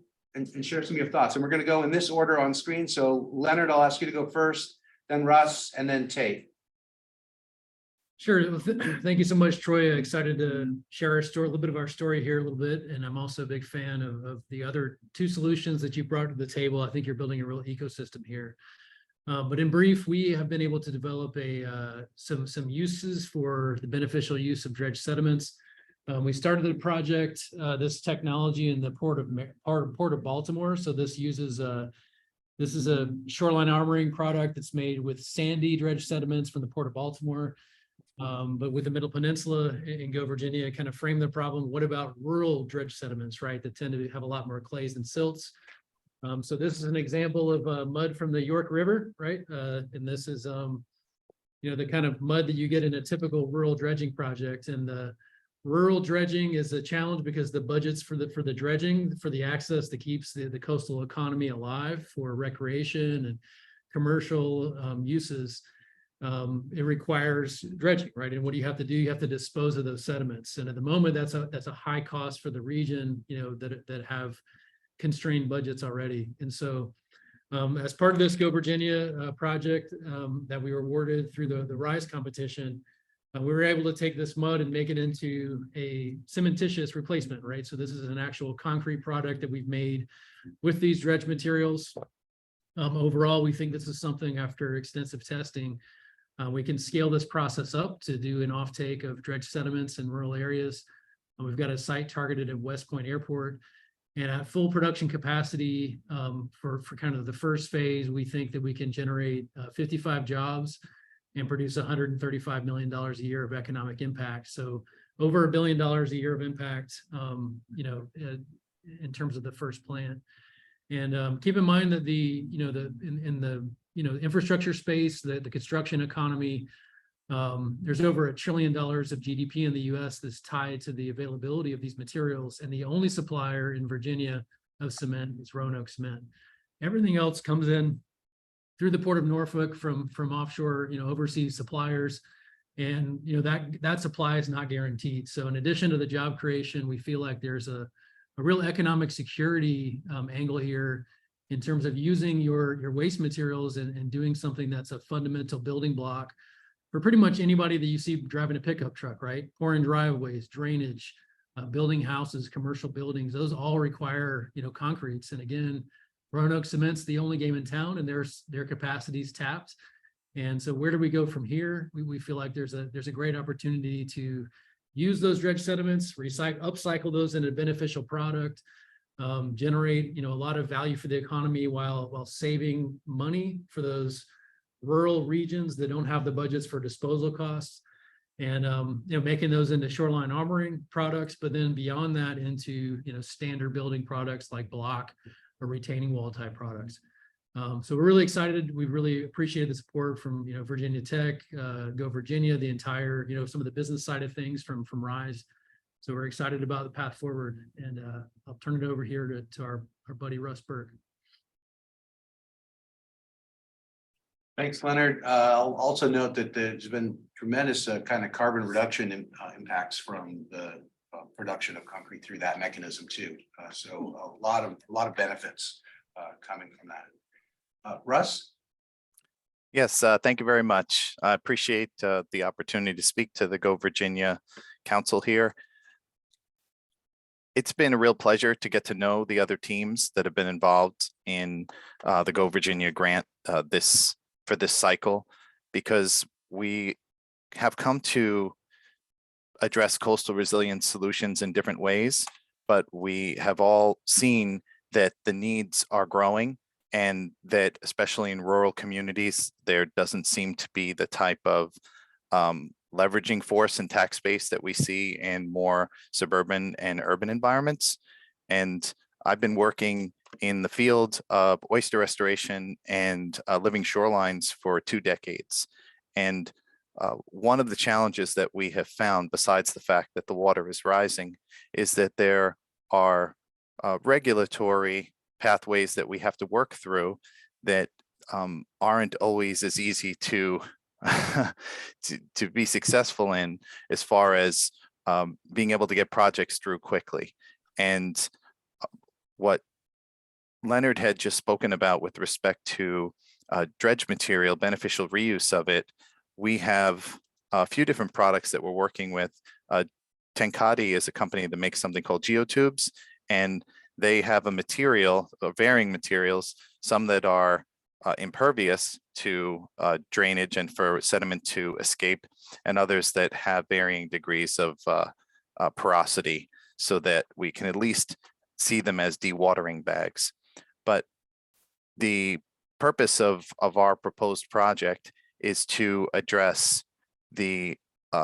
share some of your thoughts. And we're going to go in this order on screen. So Leonard, I'll ask you to go first, then Russ, and then Tate. Sure. Well, thank you so much, Troy. Excited to share our story, a little bit of our story here a little bit. And I'm also a big fan of the other two solutions that you brought to the table. I think you're building a real ecosystem here. But in brief, we have been able to develop some uses for the beneficial use of dredge sediments. We started the project, this technology in the Port of Baltimore. So this uses this is a shoreline armoring product that's made with sandy dredge sediments from the Port of Baltimore. But with the Middle Peninsula in Go Virginia, kind of frame the problem. What about rural dredge sediments, right? That tend to have a lot more clays than silts. So this is an example of mud from the York River, right? And this is, the kind of mud that you get in a typical rural dredging project. And the rural dredging is a challenge because the budgets for the dredging, for the access that keeps the coastal economy alive for recreation and commercial uses, it requires dredging, right? And what do you have to do? You have to dispose of those sediments. And at the moment, that's a high cost for the region, that have constrained budgets already. And so as part of this Go Virginia project that we were awarded through the RISE competition, we were able to take this mud and make it into a cementitious replacement, right? So this is an actual concrete product that we've made with these dredge materials. Overall, we think this is something, after extensive testing, we can scale this process up to do an offtake of dredge sediments in rural areas. We've got a site targeted at West Point Airport. And at full production capacity for kind of the first phase, we think that we can generate 55 jobs and produce $135 million a year of economic impact. So over $1 billion a year of impact, in terms of the first plant. And keep in mind that in the infrastructure space, the construction economy, there's over $1 trillion of GDP in the US that's tied to the availability of these materials. And the only supplier in Virginia of cement is Roanoke Cement. Everything else comes in through the Port of Norfolk from offshore, overseas suppliers. And, that supply is not guaranteed. So in addition to the job creation, we feel like there's a real economic security angle here in terms of using your waste materials and doing something that's a fundamental building block for pretty much anybody that you see driving a pickup truck, right? Pouring driveways, drainage, building houses, commercial buildings, those all require, concretes. And again, Roanoke Cement's the only game in town, and their capacity is tapped. And so where do we go from here? We feel like there's a great opportunity to use those dredge sediments, upcycle those in a beneficial product, generate, a lot of value for the economy while saving money for those rural regions that don't have the budgets for disposal costs, and making those into shoreline armoring products, but then beyond that into standard building products like block or retaining wall type products. So we're really excited. We've really appreciated the support from Virginia Tech, Go Virginia, the entire some of the business side of things from RISE. So we're excited about the path forward, and I'll turn it over here to our buddy Russ Burke. Thanks, Leonard. I'll also note that there's been tremendous kind of carbon reduction impacts from the production of concrete through that mechanism too. So a lot of benefits coming from that. Russ? Yes, thank you very much. I appreciate the opportunity to speak to the Go Virginia Council here. It's been a real pleasure to get to know the other teams that have been involved in the Go Virginia grant for this cycle, because we have come to address coastal resilience solutions in different ways, but we have all seen that the needs are growing and that especially in rural communities, there doesn't seem to be the type of leveraging force and tax base that we see in more suburban and urban environments. And I've been working in the field of oyster restoration and living shorelines for 2 decades. And one of the challenges that we have found, besides the fact that the water is rising, is that there are regulatory pathways that we have to work through that aren't always as easy to to be successful in, as far as being able to get projects through quickly. And what Leonard had just spoken about with respect to dredge material, beneficial reuse of it, we have a few different products that we're working with. Tenkati is a company that makes something called geotubes, and they have a material, varying materials, some that are impervious to drainage and for sediment to escape, and others that have varying degrees of porosity, so that we can at least see them as dewatering bags. But the purpose of our proposed project is to address the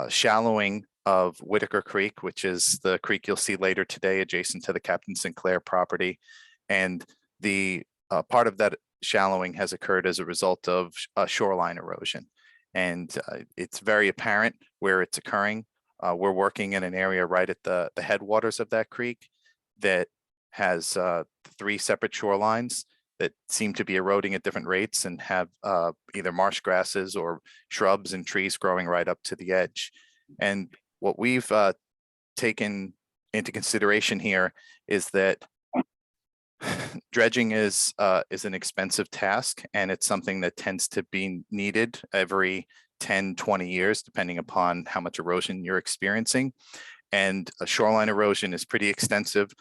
shallowing of Whitaker Creek, which is the creek you'll see later today adjacent to the Captain Sinclair property. And the part of that shallowing has occurred as a result of shoreline erosion. And it's very apparent where it's occurring. We're working in an area right at the headwaters of that creek that has 3 separate shorelines that seem to be eroding at different rates and have either marsh grasses or shrubs and trees growing right up to the edge. And what we've taken into consideration here is that dredging is an expensive task, and it's something that tends to be needed every 10, 20 years, depending upon how much erosion you're experiencing. And shoreline erosion is pretty extensive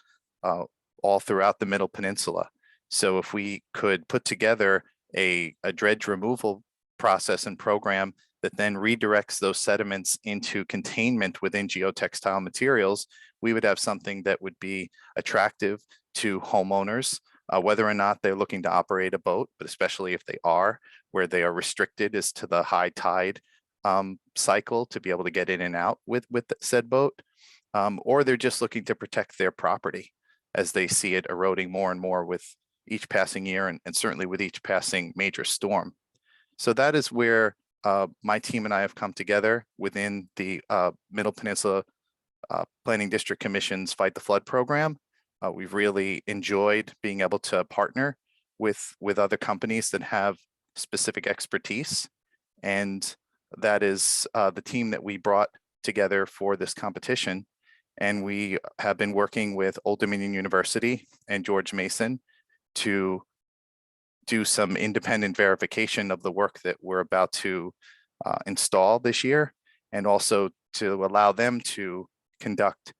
all throughout the Middle Peninsula. So if we could put together a dredge removal process and program that then redirects those sediments into containment within geotextile materials, we would have something that would be attractive to homeowners, whether or not they're looking to operate a boat, but especially if they are, where they are restricted as to the high tide cycle to be able to get in and out with said boat, or they're just looking to protect their property as they see it eroding more and more with each passing year, and certainly with each passing major storm. So that is where my team and I have come together within the Middle Peninsula Planning District Commission's Fight the Flood program. We've really enjoyed being able to partner with other companies that have specific expertise. And that is the team that we brought together for this competition. And we have been working with Old Dominion University and George Mason to do some independent verification of the work that we're about to install this year, and also to allow them to conduct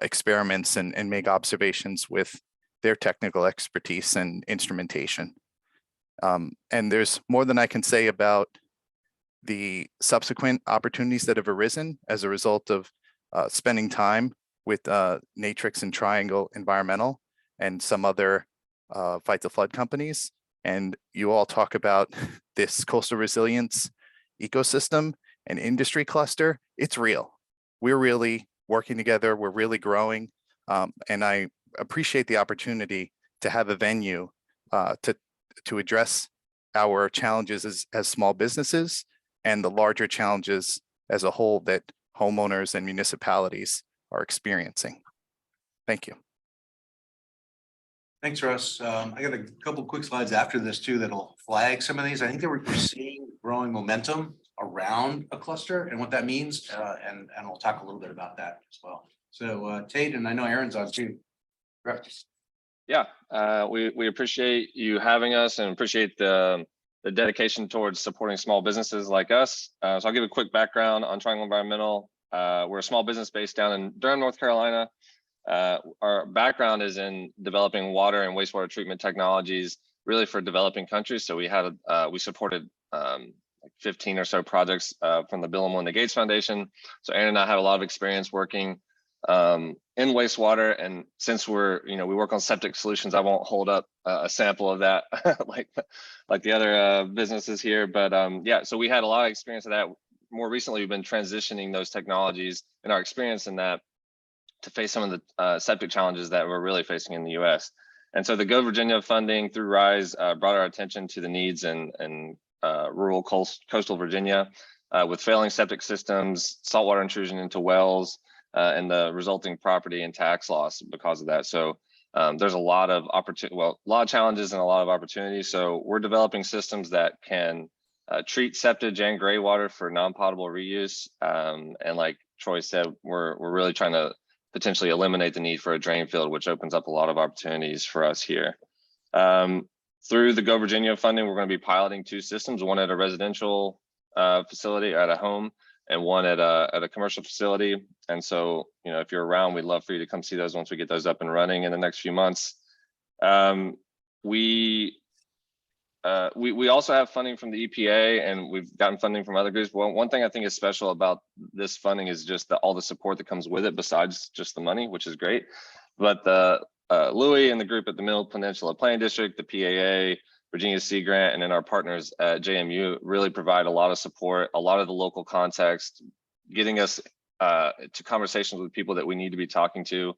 experiments and make observations with their technical expertise and instrumentation. And there's more than I can say about the subsequent opportunities that have arisen as a result of spending time with Natrix and Triangle Environmental and some other Fight the Flood companies. And you all talk about this coastal resilience ecosystem and industry cluster. It's real. We're really working together. We're really growing. And I appreciate the opportunity to have a venue to address our challenges as small businesses and the larger challenges as a whole that homeowners and municipalities are experiencing. Thank you. Thanks, Russ. I got a couple quick slides after this too that'll flag some of these. I think that we're seeing growing momentum around a cluster and what that means, and we'll talk a little bit about that as well. So Tate, and I know Aaron's on too. Yeah, we appreciate you having us and appreciate the dedication towards supporting small businesses like us. So I'll give a quick background on Triangle Environmental. We're a small business based down in Durham, North Carolina. Our background is in developing water and wastewater treatment technologies, really for developing countries. So we supported like 15 or so projects from the Bill and Melinda Gates Foundation. So Aaron and I have a lot of experience working in wastewater. And since we work on septic solutions, I won't hold up a sample of that like the other businesses here. But yeah, so we had a lot of experience of that. More recently, we've been transitioning those technologies and our experience in that to face some of the septic challenges that we're really facing in the US. And so the Go Virginia funding through RISE brought our attention to the needs in rural coastal Virginia with failing septic systems, saltwater intrusion into wells, and the resulting property and tax loss because of that. So there's a lot of a lot of challenges and a lot of opportunities. So we're developing systems that can treat septage and gray water for non-potable reuse. And like Troy said, we're really trying to potentially eliminate the need for a drain field, which opens up a lot of opportunities for us here. Through the Go Virginia funding, we're going to be piloting 2 systems, one at a residential facility at a home and one at a commercial facility. And so, if you're around, we'd love for you to come see those once we get those up and running in the next few months. We also have funding from the EPA, and we've gotten funding from other groups. Well, one thing I think is special about this funding is just all the support that comes with it besides just the money, which is great. But Louis and the group at the Middle Peninsula Planning District, the PAA, Virginia Sea Grant, and then our partners at JMU really provide a lot of support, a lot of the local context, getting us to conversations with people that we need to be talking to.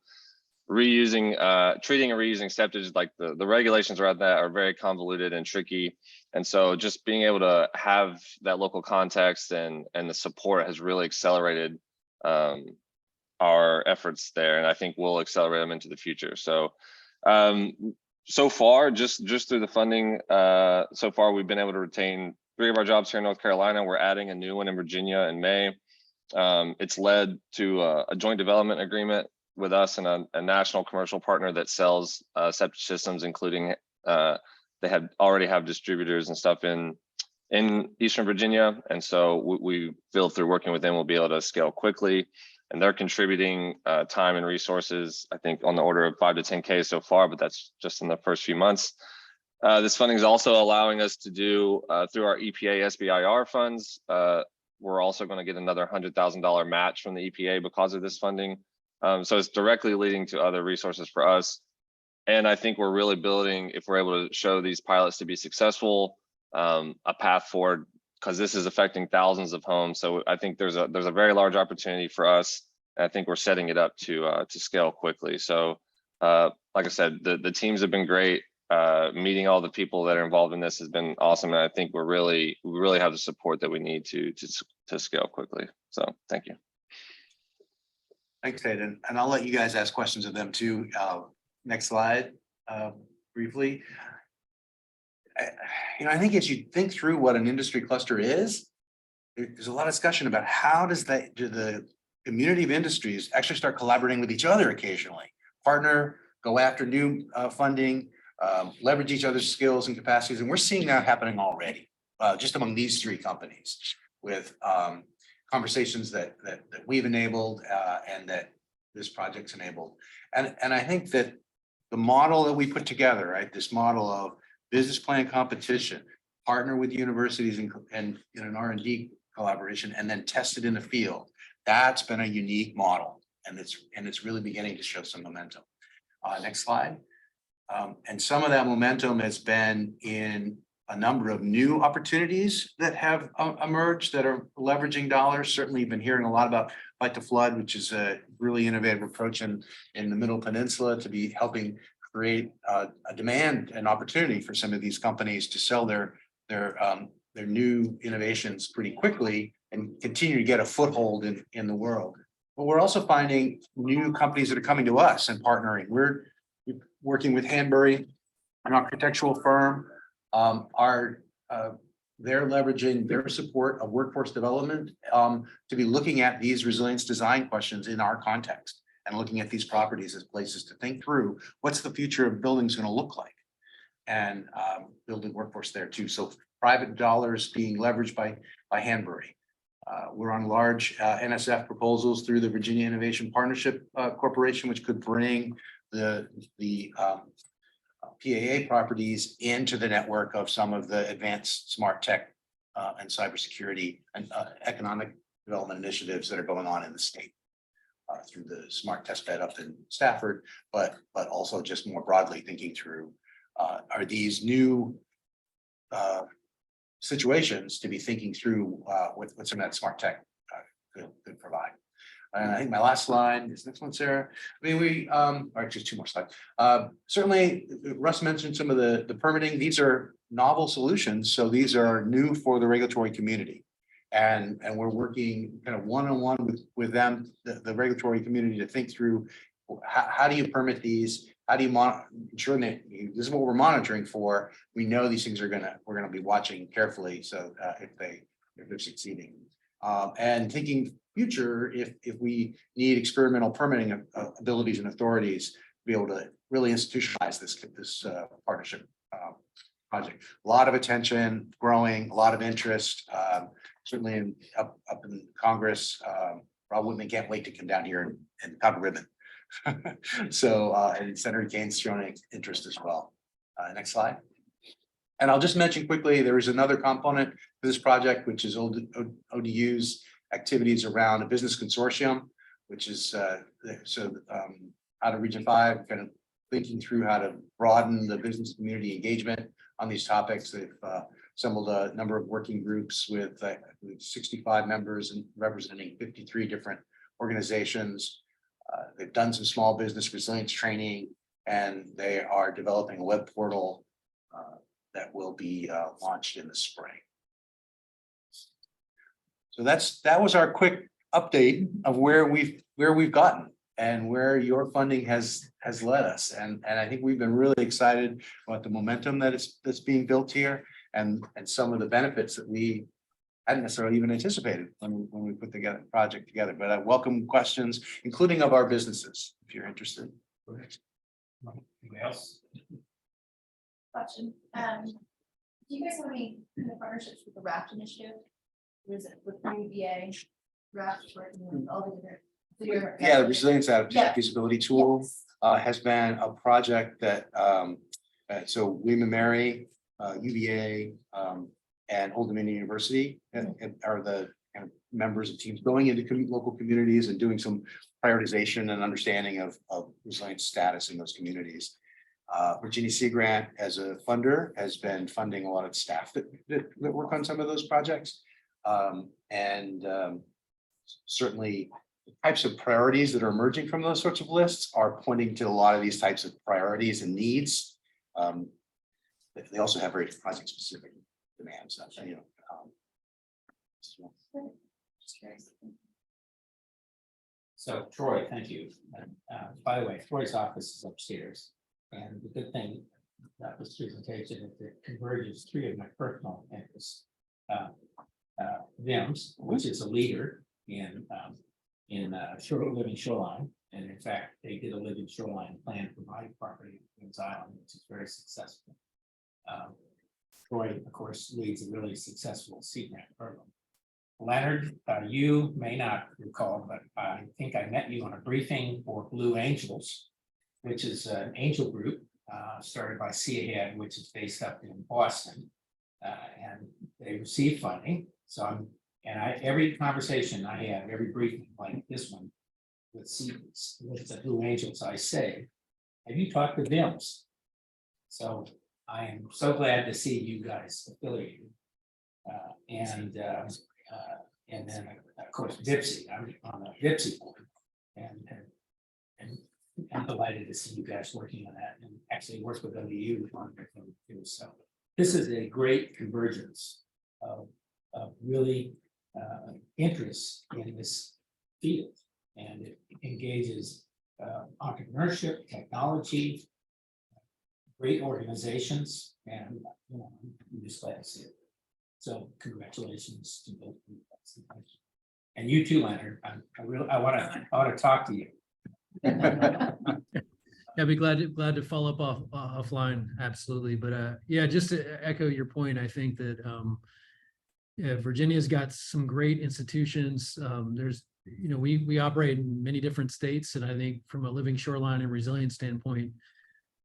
Treating and reusing septage, like the regulations around that are very convoluted and tricky. And so just being able to have that local context and the support has really accelerated our efforts there. And I think we'll accelerate them into the future. So, so far, just through the funding, so far, we've been able to retain 3 of our jobs here in North Carolina. We're adding a new one in Virginia in May. It's led to a joint development agreement with us and a national commercial partner that sells septic systems, including they already have distributors and stuff in Eastern Virginia. And so we feel through working with them, we'll be able to scale quickly. And they're contributing time and resources, I think on the order of 5 to 10K so far, but that's just in the first few months. This funding is also allowing us to do through our EPA SBIR funds. We're also going to get another $100,000 match from the EPA because of this funding. So it's directly leading to other resources for us. And I think we're really building, if we're able to show these pilots to be successful, a path forward, because this is affecting thousands of homes. So I think there's a very large opportunity for us. And I think we're setting it up to scale quickly. So like I said, the teams have been great. Meeting all the people that are involved in this has been awesome. And I think we really have the support that we need to scale quickly. So thank you. Thanks, Hayden. And I'll let you guys ask questions of them too. Next slide, briefly. I think as you think through what an industry cluster is, there's a lot of discussion about how do the community of industries actually start collaborating with each other occasionally, partner, go after new funding, leverage each other's skills and capacities. And we're seeing that happening already, just among these 3 companies with conversations that we've enabled and that this project's enabled. And I think that the model that we put together, right, this model of business plan competition, partner with universities and in an R&D collaboration, and then test it in the field, that's been a unique model. And it's really beginning to show some momentum. Next slide. And some of that momentum has been in a number of new opportunities that have emerged that are leveraging dollars. Certainly you've been hearing a lot about Fight the Flood, which is a really innovative approach in the Middle Peninsula to be helping create a demand and opportunity for some of these companies to sell their new innovations pretty quickly and continue to get a foothold in the world. But we're also finding new companies that are coming to us and partnering. We're working with Hanbury, an architectural firm. They're leveraging their support of workforce development to be looking at these resilience design questions in our context and looking at these properties as places to think through what's the future of buildings going to look like and building workforce there too. So private dollars being leveraged by Hanbury. We're on large NSF proposals through the Virginia Innovation Partnership Corporation, which could bring the PAA properties into the network of some of the advanced smart tech and cybersecurity and economic development initiatives that are going on in the state. through the smart test bed up in Stafford, but also just more broadly thinking through, are these new situations to be thinking through what some of that smart tech could provide. And I think my last slide is next one, Sarah. I mean, or just 2 more slides. Certainly, Russ mentioned some of the permitting. These are novel solutions, so these are new for the regulatory community. And we're working kind of one-on-one with them, the regulatory community, to think through how do you permit these? How do you ensure that this is what we're monitoring for? We know these things we're gonna be watching carefully. So if they're succeeding, and thinking future, if we need experimental permitting abilities and authorities to be able to really institutionalize this partnership project. A lot of attention, growing, a lot of interest, certainly up in Congress. Rob Whitman can't wait to come down here and cut a ribbon. So, and Senator Kane's showing interest as well. Next slide. And I'll just mention quickly, there is another component to this project, which is ODU's activities around a business consortium, which is out of Region 5, kind of thinking through how to broaden the business community engagement on these topics. They've assembled a number of working groups with 65 members and representing 53 different organizations. They've done some small business resilience training, and they are developing a web portal that will be launched in the spring. So that was our quick update of where we've gotten and where your funding has led us. And I think we've been really excited about the momentum that's being built here, and some of the benefits that we hadn't necessarily even anticipated when we put the project together. But I welcome questions, including of our businesses, if you're interested. Anybody else? Question. Do you guys have any kind of partnerships with the RAFT initiative? Was it with UVA, RAFT, working with all the different? Yeah, the Resilience Adaptation Yeah. Feasibility Tool has been a project that, so William and Mary, UVA, and Old Dominion University are the kind of members of teams going into local communities and doing some prioritization and understanding of resilience status in those communities. Virginia Sea Grant, as a funder, has been funding a lot of staff that work on some of those projects. Certainly the types of priorities that are emerging from those sorts of lists are pointing to a lot of these types of priorities and needs. They also have very project specific demands, Just curious. So Troy, thank you. By the way, Troy's office is upstairs. And the good thing about this presentation is it converges 3 of my personal interests. VIMS, which is a leader in living shoreline. And in fact, they did a living shoreline plan for my property in Williams Island, which is very successful. Troy, of course, leads a really successful sea grant program. Leonard, you may not recall, but I think I met you on a briefing for Blue Angels, which is an angel group started by Sea Ahead, which is based up in Boston, and they receive funding. So every conversation I have, every briefing like this one with the Blue Angels, I say, have you talked to VIMS? So I am so glad to see you guys affiliated, and then of course VIPSI. I'm on the VIPSI board, and I'm delighted to see you guys working on that, and actually work with ODU on it too. So this is a great convergence of really interest in this field, and it engages entrepreneurship, technology, great organizations, and I'm just glad to see it. So congratulations to both of you. And you too, Leonard. I want to talk to you. Yeah, I'd be glad to follow up offline, absolutely. But yeah, just to echo your point, I think that Virginia's got some great institutions. There's, we operate in many different states, and I think from a living shoreline and resilience standpoint,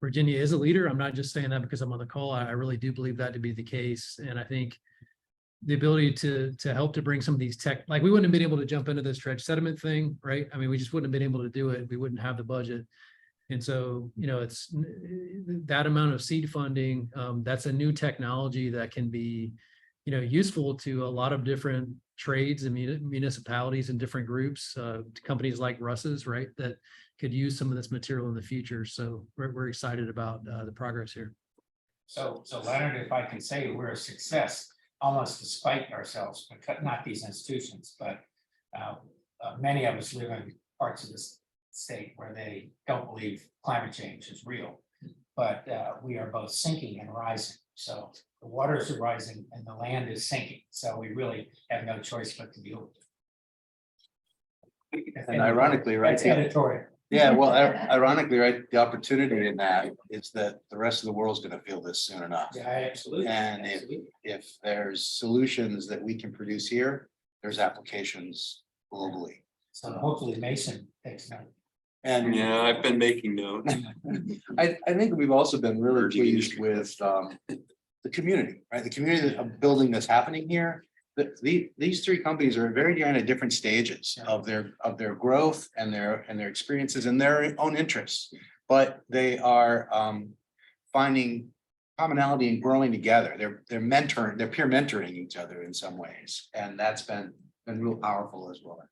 Virginia is a leader. I'm not just saying that because I'm on the call. I really do believe that to be the case. And I think the ability to help to bring some of these tech, like we wouldn't have been able to jump into this dredge sediment thing, right? I mean, we just wouldn't have been able to do it. We wouldn't have the budget. And so, you know, it's that amount of seed funding, that's a new technology that can be, you know, useful to a lot of different trades and municipalities and different groups, companies like Russ's, right? That could use some of this material in the future. So we're excited about the progress here. So Leonard, if I can say, we're a success almost despite ourselves, but not these institutions, but many of us live in parts of this state where they don't believe climate change is real. But we are both sinking and rising. So the waters are rising and the land is sinking. So we really have no choice but to deal with it. And ironically, right? That's editorial. Yeah, well, ironically, right, the opportunity in that is that the rest of the world's gonna feel this soon enough. Yeah, absolutely. And absolutely. if there's solutions that we can produce here, there's applications globally. So hopefully Mason takes note. And Yeah, I've been making notes. I think we've also been really pleased with the community, right? The community of building that's happening here. These three companies are very kind of different stages of their growth and their experiences and their own interests. But they are finding commonality and growing together. They're mentoring, they're peer mentoring each other in some ways. And that's been real powerful as well.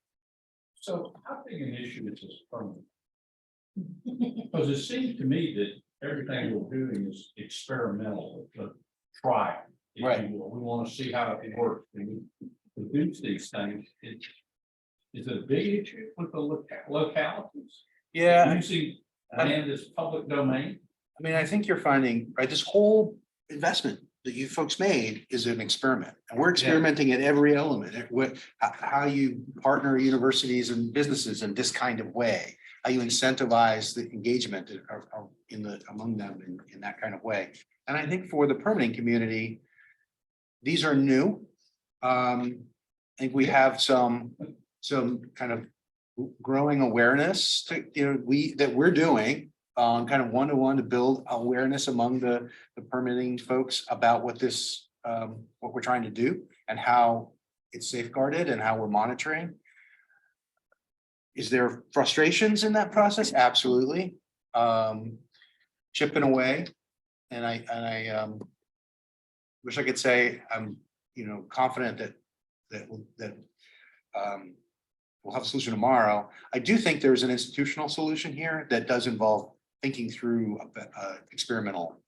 So how big an issue is this permit? Because it seems to me that everything we're doing is experimental, a trial. if you Right. will. We want to see how it works. And we produce these things. Is it a big issue with the localities? Yeah, Using land as public domain? I mean, I think you're finding, right, this whole investment that you folks made is an experiment. And we're experimenting at every element, how you partner universities and businesses in this kind of way. How you incentivize the engagement among them in that kind of way. And I think for the permitting community, these are new. I think we have some kind of growing awareness that we're doing kind of one-to-one to build awareness among the permitting folks about what we're trying to do and how it's safeguarded and how we're monitoring. Is there frustrations in that process? Absolutely. Chipping away. And I wish I could say I'm, confident that we'll have a solution tomorrow. I do think there's an institutional solution here that does involve thinking through experimental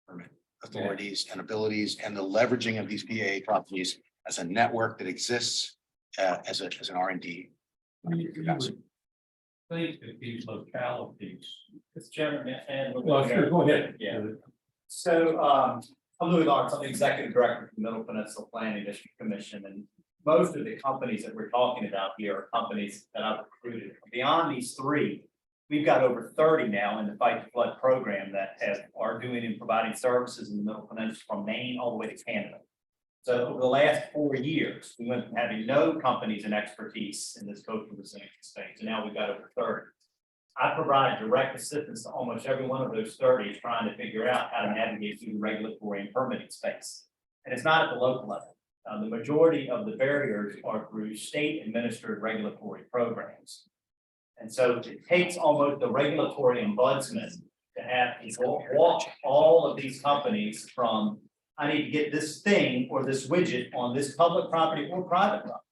permit authorities and abilities and the leveraging of these PA properties as a network that exists as an R&D. Think that these localities. Mr. Chairman, and. Well, sure, go ahead. Yeah. So, I'm Louis Lawrence, I'm the Executive Director for the Middle Peninsula Planning District Commission, and most of the companies that we're talking about here are companies that I've recruited. Beyond these three, we've got over 30 now in the Fight the Flood program that are doing and providing services in the Middle Peninsula from Maine all the way to Canada. So over the last 4 years, we went from having no companies and expertise in this coastal resilience space, and now we've got over 30. I provide direct assistance to almost every one of those 30 trying to figure out how to navigate through the regulatory and permitting space. And it's not at the local level. The majority of the barriers are through state administered regulatory programs. And so it takes almost the regulatory ombudsman to have people walk all of these companies from, I need to get this thing or this widget on this public property or private property.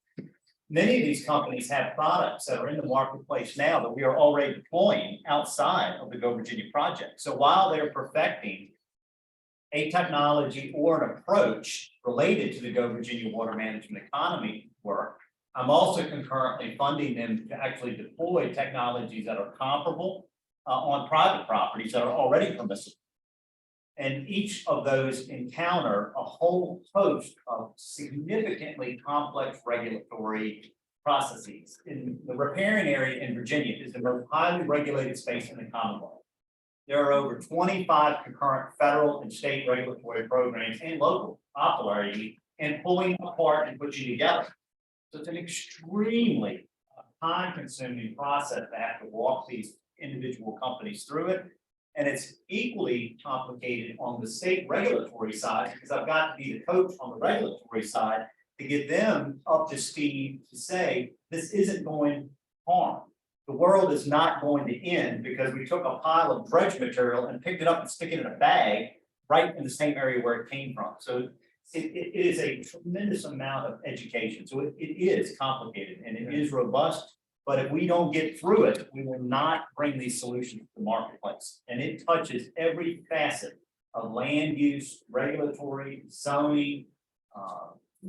Many of these companies have products that are in the marketplace now that we are already deploying outside of the Go Virginia project. So while they're perfecting a technology or an approach related to the Go Virginia water management economy work, I'm also concurrently funding them to actually deploy technologies that are comparable on private properties that are already permissible. And each of those encounter a whole host of significantly complex regulatory processes. In the riparian area in Virginia is the most highly regulated space in the Commonwealth. There are over 25 concurrent federal and state regulatory programs and local operating and pulling apart and putting together. So it's an extremely time-consuming process to have to walk these individual companies through it. And it's equally complicated on the state regulatory side, because I've got to be the coach on the regulatory side to get them up to speed to say, this isn't going to harm. The world is not going to end because we took a pile of dredge material and picked it up and stick it in a bag right in the same area where it came from. So it is a tremendous amount of education. So it is complicated and it is robust. But if we don't get through it, we will not bring these solutions to the marketplace. And it touches every facet of land use, regulatory, zoning,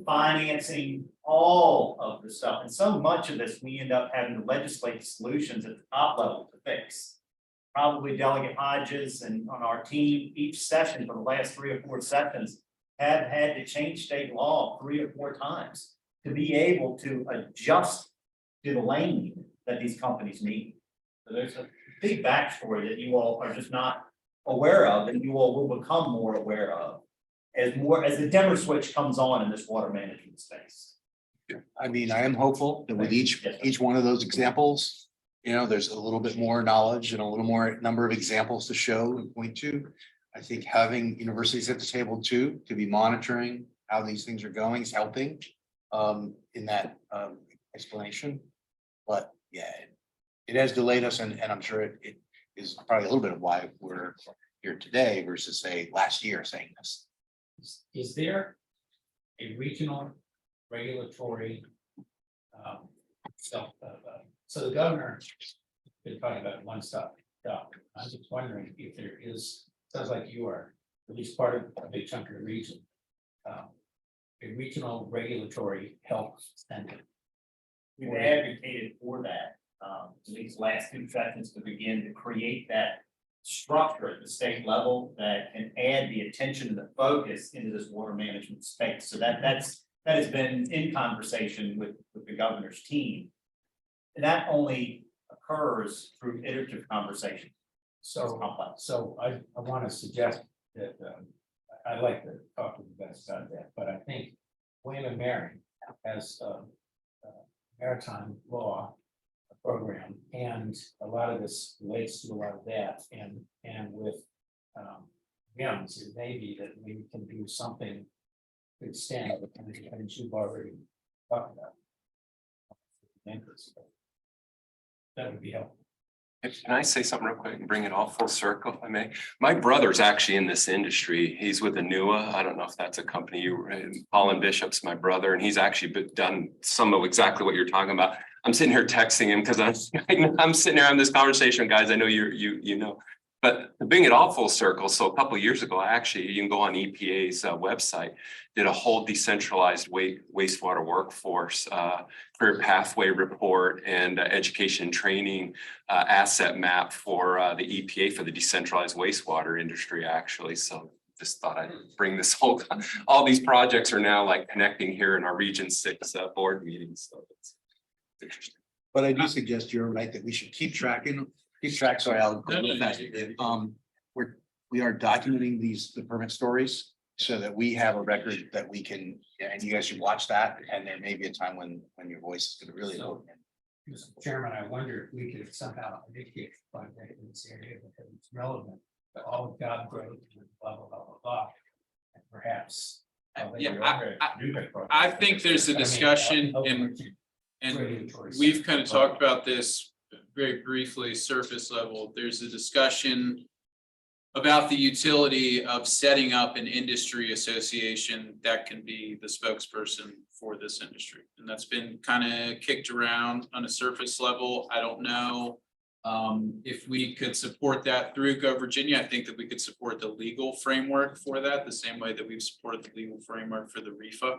financing, all of the stuff. And so much of this, we end up having to legislate solutions at the top level to fix. Probably Delegate Hodges and on our team, each session for the last 3 or 4 sessions have had to change state law 3 or 4 times to be able to adjust to the lane that these companies need. So there's a big backstory that you all are just not aware of, and you all will become more aware of as the dimmer switch comes on in this water management space. I mean, I am hopeful that with each one of those examples, you know, there's a little bit more knowledge and a little more number of examples to show and point to. I think having universities at the table too, to be monitoring how these things are going is helping in that explanation. But yeah, it has delayed us and I'm sure it is probably a little bit of why we're here today versus say last year saying this. Is there a regional regulatory stuff? So the governor been talking about one-stop shop. I was just wondering if there is, sounds like you are at least part of a big chunk of the region. A regional regulatory help center. We've advocated for that, these last 2 sessions to begin to create that structure at the state level that can add the attention and the focus into this water management space. So that has been in conversation with the governor's team. And that only occurs through iterative conversation. So I want to suggest that I'd like to talk to the best about that, but I think William and Mary has a maritime law program, and a lot of this relates to a lot of that, and with GEMS, it may be that we can do something to extend the kind of things you've already talked about. That would be helpful. Can I say something real quick and bring it all full circle, if I may? My brother's actually in this industry. He's with Anua. I don't know if that's a company Colin Bishop's my brother, and he's actually done some of exactly what you're talking about. I'm sitting here texting him because I'm sitting here having this conversation, guys. I know you know, but to bring it all full circle. So a couple of years ago, you can go on EPA's website, did a whole decentralized wastewater workforce career pathway report and education and training asset map for the EPA for the decentralized wastewater industry, actually. So just thought I'd bring this all these projects are now like connecting here in our Region 6 board meetings. So it's interesting. But I do suggest you're right that we should keep track, sorry, I'll go with that. We are documenting the permit stories so that we have a record that we can, and you guys should watch that. And there may be a time when your voice is going to really. Mr. Chairman, I wonder if we could somehow initiate a project in this area because it's relevant to all the job growth and blah, blah, blah, blah, blah. And perhaps. I think there's a discussion and we've kind of talked about this very briefly, surface level. There's a discussion about the utility of setting up an industry association that can be the spokesperson for this industry. And that's been kind of kicked around on a surface level. I don't know if we could support that through Go Virginia. I think that we could support the legal framework for that, the same way that we've supported the legal framework for the REFA.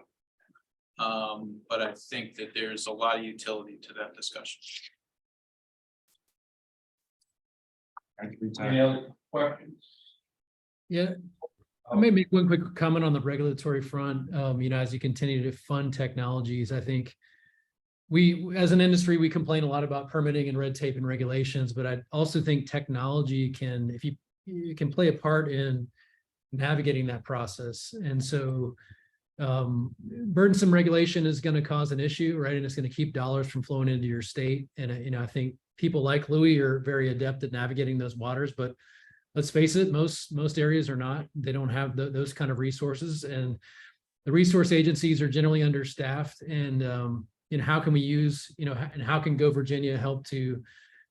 But I think that there's a lot of utility to that discussion. Any other questions? Yeah, I may make one quick comment on the regulatory front. You know, as you continue to fund technologies, I think we, as an industry, we complain a lot about permitting and red tape and regulations, but I also think technology can, if you can play a part in navigating that process. And so burdensome regulation is going to cause an issue, right? And it's going to keep dollars from flowing into your state. And, you know, I think people like Louis are very adept at navigating those waters, but let's face it, most areas are not, they don't have those kind of resources, and the resource agencies are generally understaffed, and how can we use, and how can Go Virginia help to,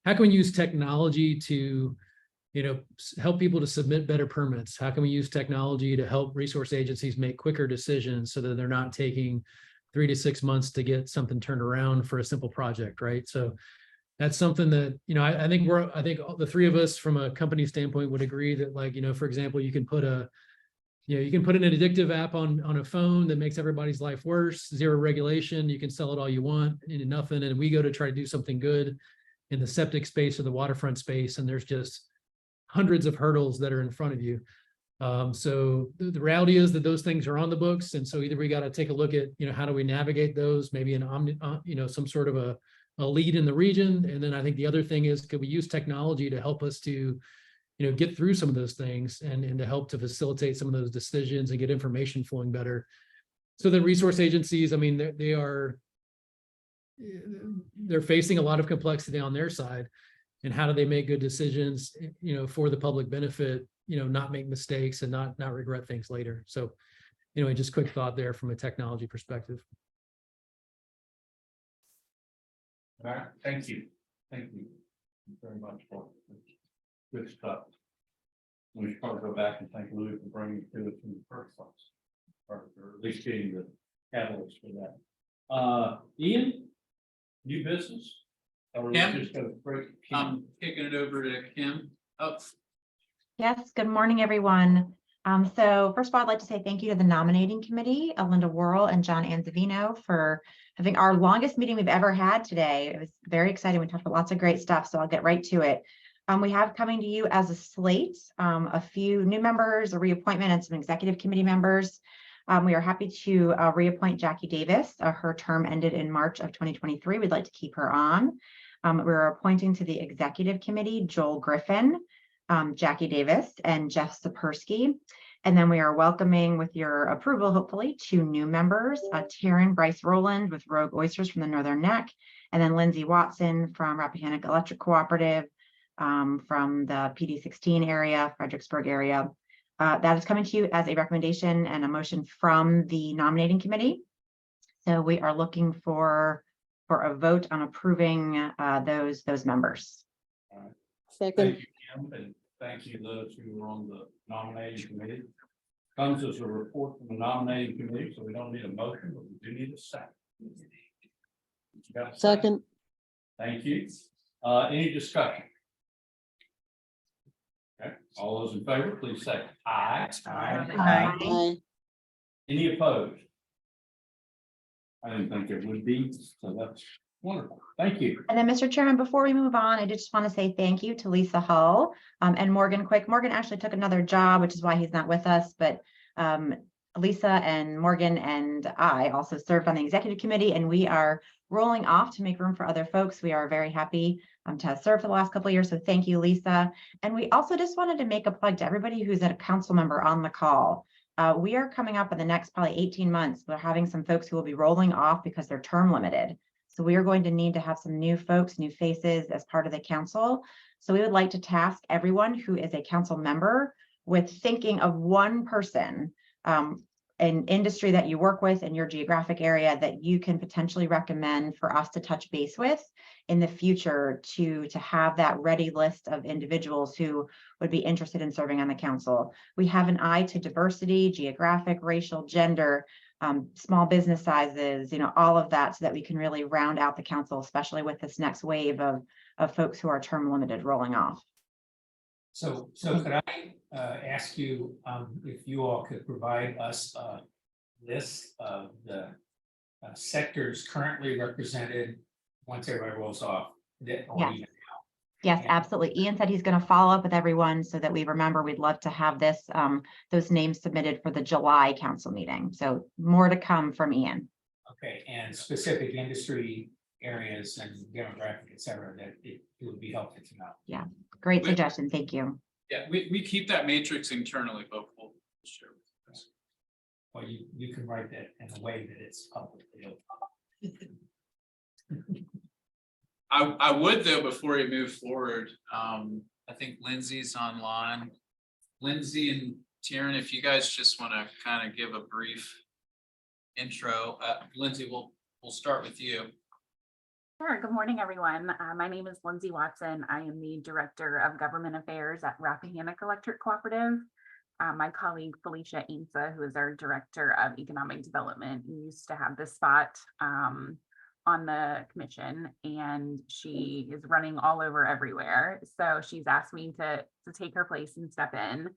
how can we use technology to, help people to submit better permits? How can we use technology to help resource agencies make quicker decisions so that they're not taking 3 to 6 months to get something turned around for a simple project, right? So that's something that, I think the three of us from a company standpoint would agree that, like, for example, you can put an addictive app on a phone that makes everybody's life worse, zero regulation, you can sell it all you want into nothing. And we go to try to do something good in the septic space or the waterfront space, and there's just hundreds of hurdles that are in front of you. So the reality is that those things are on the books. And so either we got to take a look at, how do we navigate those, maybe some sort of a lead in the region. And then I think the other thing is, could we use technology to help us to, get through some of those things and to help to facilitate some of those decisions and get information flowing better. So the resource agencies, I mean, they're facing a lot of complexity on their side. And how do they make good decisions, for the public benefit, not make mistakes and not regret things later. So, anyway, just quick thought there from a technology perspective. All right, thank you. Thank you very much for good stuff. We should probably go back and thank Louis for bringing it to us in the first place, or at least getting the catalyst for that. Ian, new business? Or we Kim? just go straight to Kim? I'm kicking it over to Kim. Oh, Yes, good morning, everyone. So first of all, I'd like to say thank you to the nominating committee, Linda Worrell and John Anzavino, for having our longest meeting we've ever had today. It was very exciting. We talked about lots of great stuff, so I'll get right to it. We have coming to you as a slate, a few new members, a reappointment, and some executive committee members. We are happy to reappoint Jackie Davis. Her term ended in March of 2023. We'd like to keep her on. We're appointing to the executive committee Joel Griffin, Jackie Davis, and Jeff Sapersky. And then we are welcoming, with your approval, hopefully, 2 new members, Taryn Bryce Rowland with Rogue Oysters from the Northern Neck, and then Lindsay Watson from Rappahannock Electric Cooperative, from the PD16 area, Fredericksburg area. That is coming to you as a recommendation and a motion from the nominating committee. So we are looking for a vote on approving those members. All right. Second. Thank you, Kim, and thank you those who were on the nominating committee. Comes as a report from the nominating committee, so we don't need a motion, but we do need a second. You got a second? Thank you. Any discussion? Okay, all those in favor, please say aye. Aye. Any opposed? I didn't think there would be, so that's wonderful. Thank you. And then, Mr. Chairman, before we move on, I just want to say thank you to Lisa Hull and Morgan Quick. Morgan actually took another job, which is why he's not with us, but Lisa and Morgan and I also served on the executive committee, and we are rolling off to make room for other folks. We are very happy to have served for the last couple of years. So thank you, Lisa. And we also just wanted to make a plug to everybody who's a council member on the call. We are coming up in the next probably 18 months. We're having some folks who will be rolling off because they're term limited. So we are going to need to have some new folks, new faces as part of the council. So we would like to task everyone who is a council member with thinking of one person, an industry that you work with in your geographic area that you can potentially recommend for us to touch base with in the future to have that ready list of individuals who would be interested in serving on the council. We have an eye to diversity, geographic, racial, gender, small business sizes, all of that, so that we can really round out the council, especially with this next wave of folks who are term limited rolling off. So could I ask you if you all could provide us a list of the sectors currently represented once everybody rolls off? Yes, absolutely. Ian said he's going to follow up with everyone so that we remember. We'd love to have those names submitted for the July council meeting. So more to come from Ian. Okay, and specific industry areas and demographic, et cetera, that it would be helpful to know. Yeah, great suggestion. Thank you. yeah, we keep that matrix internally, but we'll share with us. Well, you can write that in a way that it's publicly. I would though, before we move forward, I think Lindsay's online. Lindsay and Taryn, if you guys just want to kind of give a brief intro, Lindsay, we'll start with you. Sure. Good morning, everyone. My name is Lindsay Watson. I am the Director of Government Affairs at Rappahannock Electric Cooperative. My colleague Felicia Ainsa, who is our Director of Economic Development, used to have this spot on the commission, and she is running all over everywhere. So she's asked me to take her place and step in.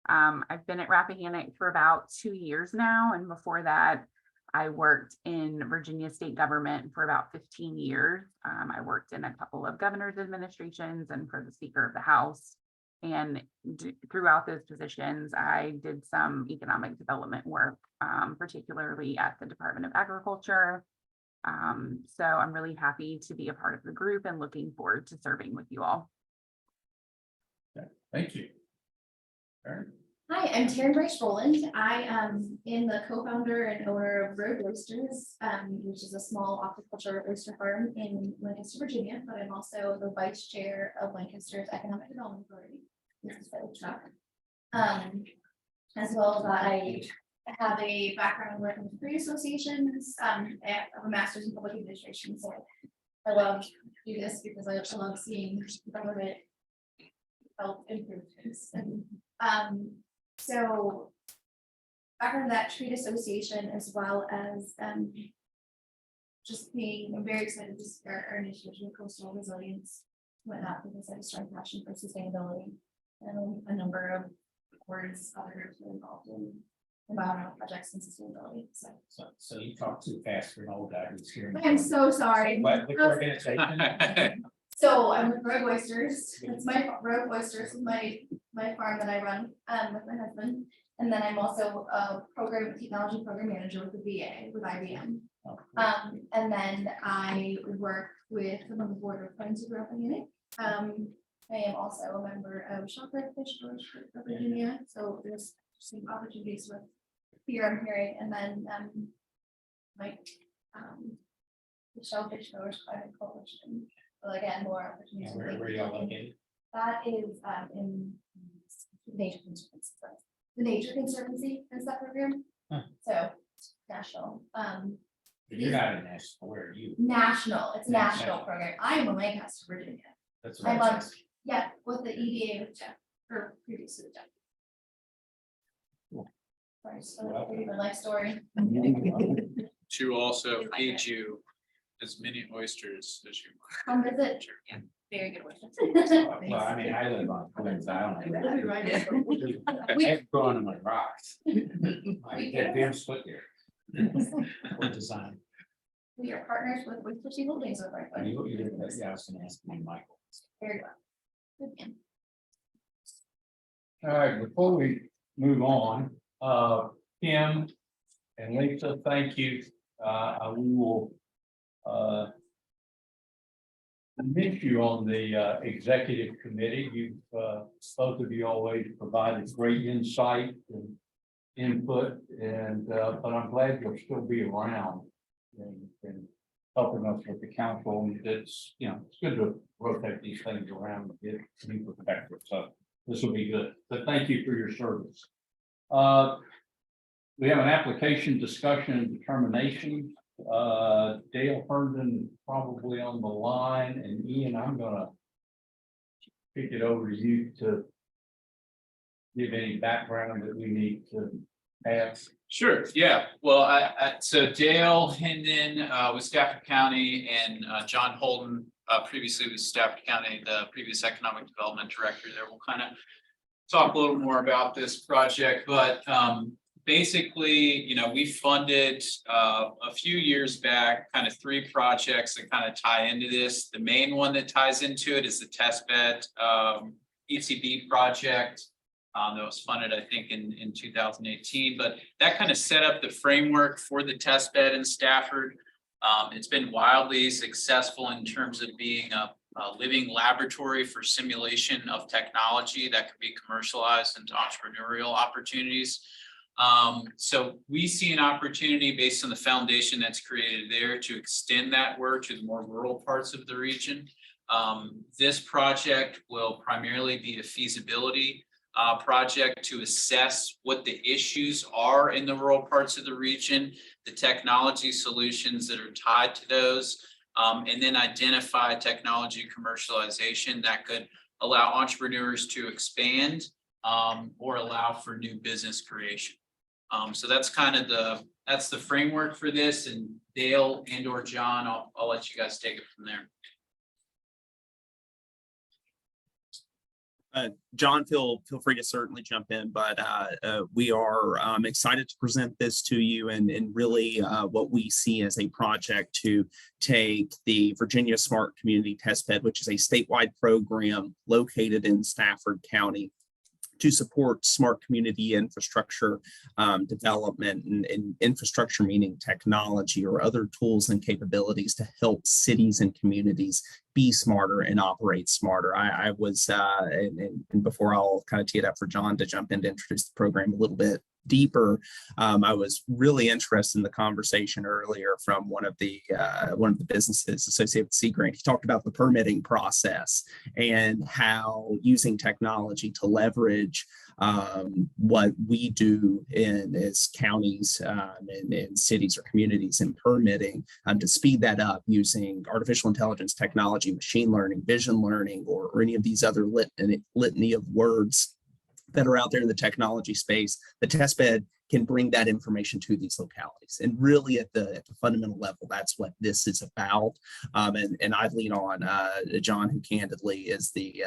I've been at Rappahannock for about 2 years now, and before that, I worked in Virginia state government for about 15 years. I worked in a couple of governor's administrations and for the Speaker of the House. And throughout those positions, I did some economic development work, particularly at the Department of Agriculture. So I'm really happy to be a part of the group and looking forward to serving with you all. Thank you. Karen? Hi, I'm Taryn Bryce Rowland. I am the co-founder and owner of Rogue Oysters, which is a small aquaculture oyster farm in Lancaster, Virginia, but I'm also the vice chair of Lancaster's Economic Development Authority. This is the truck. As well as I have a background working with trade associations. I have a master's in public administration, so I love to do this because I love seeing government help improve things. So background that trade association, as well as just being, I'm very excited to start our initiative with coastal resilience, whatnot, because I have a strong passion for sustainability. And a number of boards, other groups are involved in environmental projects and sustainability. So you talk too fast for an old guy who's here. I'm so sorry. What organization? So I'm with Rogue Oysters. It's my Rogue Oysters, my farm that I run with my husband. And then I'm also a technology program manager with the VA with IBM. And then I work with the board of Friends of Rappahannock. I am also a member of Shopper Fish of Virginia. So there's some opportunities with here I'm hearing, and then the Shellfish Growers Climate Coalition. Well, again, more opportunities. Where y'all located? That is in Nature Conservancy. The Nature Conservancy is that program. So national. You're not in national, where are you? National, it's a national National. program. I am in Lancaster, Virginia. That's I'm right. on, yeah, with the EDA with Jeff, or previously with Jeff. Sorry, so I'll read my life story. To also feed you as many oysters as you Come visit. want. Very good one. Well, I mean, I live on Queens Island. We- I'm growing them on rocks. I get damn split here. What design? We are partners with Fishy Holdings with our. Yeah, I was gonna ask you, Michael. Very well. Good man. All right, before we move on, Kim and Lisa, thank you. We will miss you on the executive committee. You've both of you always provided great insight and input, and but I'm glad you'll still be around and helping us with the council. And it's, it's good to rotate these things around and get new perspective. So this will be good. But thank you for your service. We have an application discussion and determination. Dale Herndon probably on the line, and Ian, I'm gonna kick it over to you to give any background that we need to have. Sure, yeah. Well, so Dale Hendon with Stafford County, and John Holden previously with Stafford County, the previous economic development director there. We'll kind of talk a little more about this project, but basically, we funded a few years back, kind of 3 projects that kind of tie into this. The main one that ties into it is the test bed ECB project that was funded, I think, in 2018. But that kind of set up the framework for the test bed in Stafford. It's been wildly successful in terms of being a living laboratory for simulation of technology that could be commercialized into entrepreneurial opportunities. So we see an opportunity based on the foundation that's created there to extend that work to the more rural parts of the region. This project will primarily be a feasibility project to assess what the issues are in the rural parts of the region, the technology solutions that are tied to those, and then identify technology commercialization that could allow entrepreneurs to expand or allow for new business creation. So that's kind of that's the framework for this, and Dale and or John, I'll let you guys take it from there. John, feel free to certainly jump in, but we are excited to present this to you and really what we see as a project to take the Virginia Smart Community Testbed, which is a statewide program located in Stafford County, to support smart community infrastructure development and infrastructure meaning technology or other tools and capabilities to help cities and communities be smarter and operate smarter. I was, and before I'll kind of tee it up for John to jump in to introduce the program a little bit deeper, I was really interested in the conversation earlier from one of the businesses associated with Sea Grant. He talked about the permitting process and how using technology to leverage what we do as counties and cities or communities in permitting to speed that up using artificial intelligence technology, machine learning, vision learning, or any of these other litany of words that are out there in the technology space. The testbed can bring that information to these localities. And really at the fundamental level, that's what this is about. And I lean on John, who candidly is the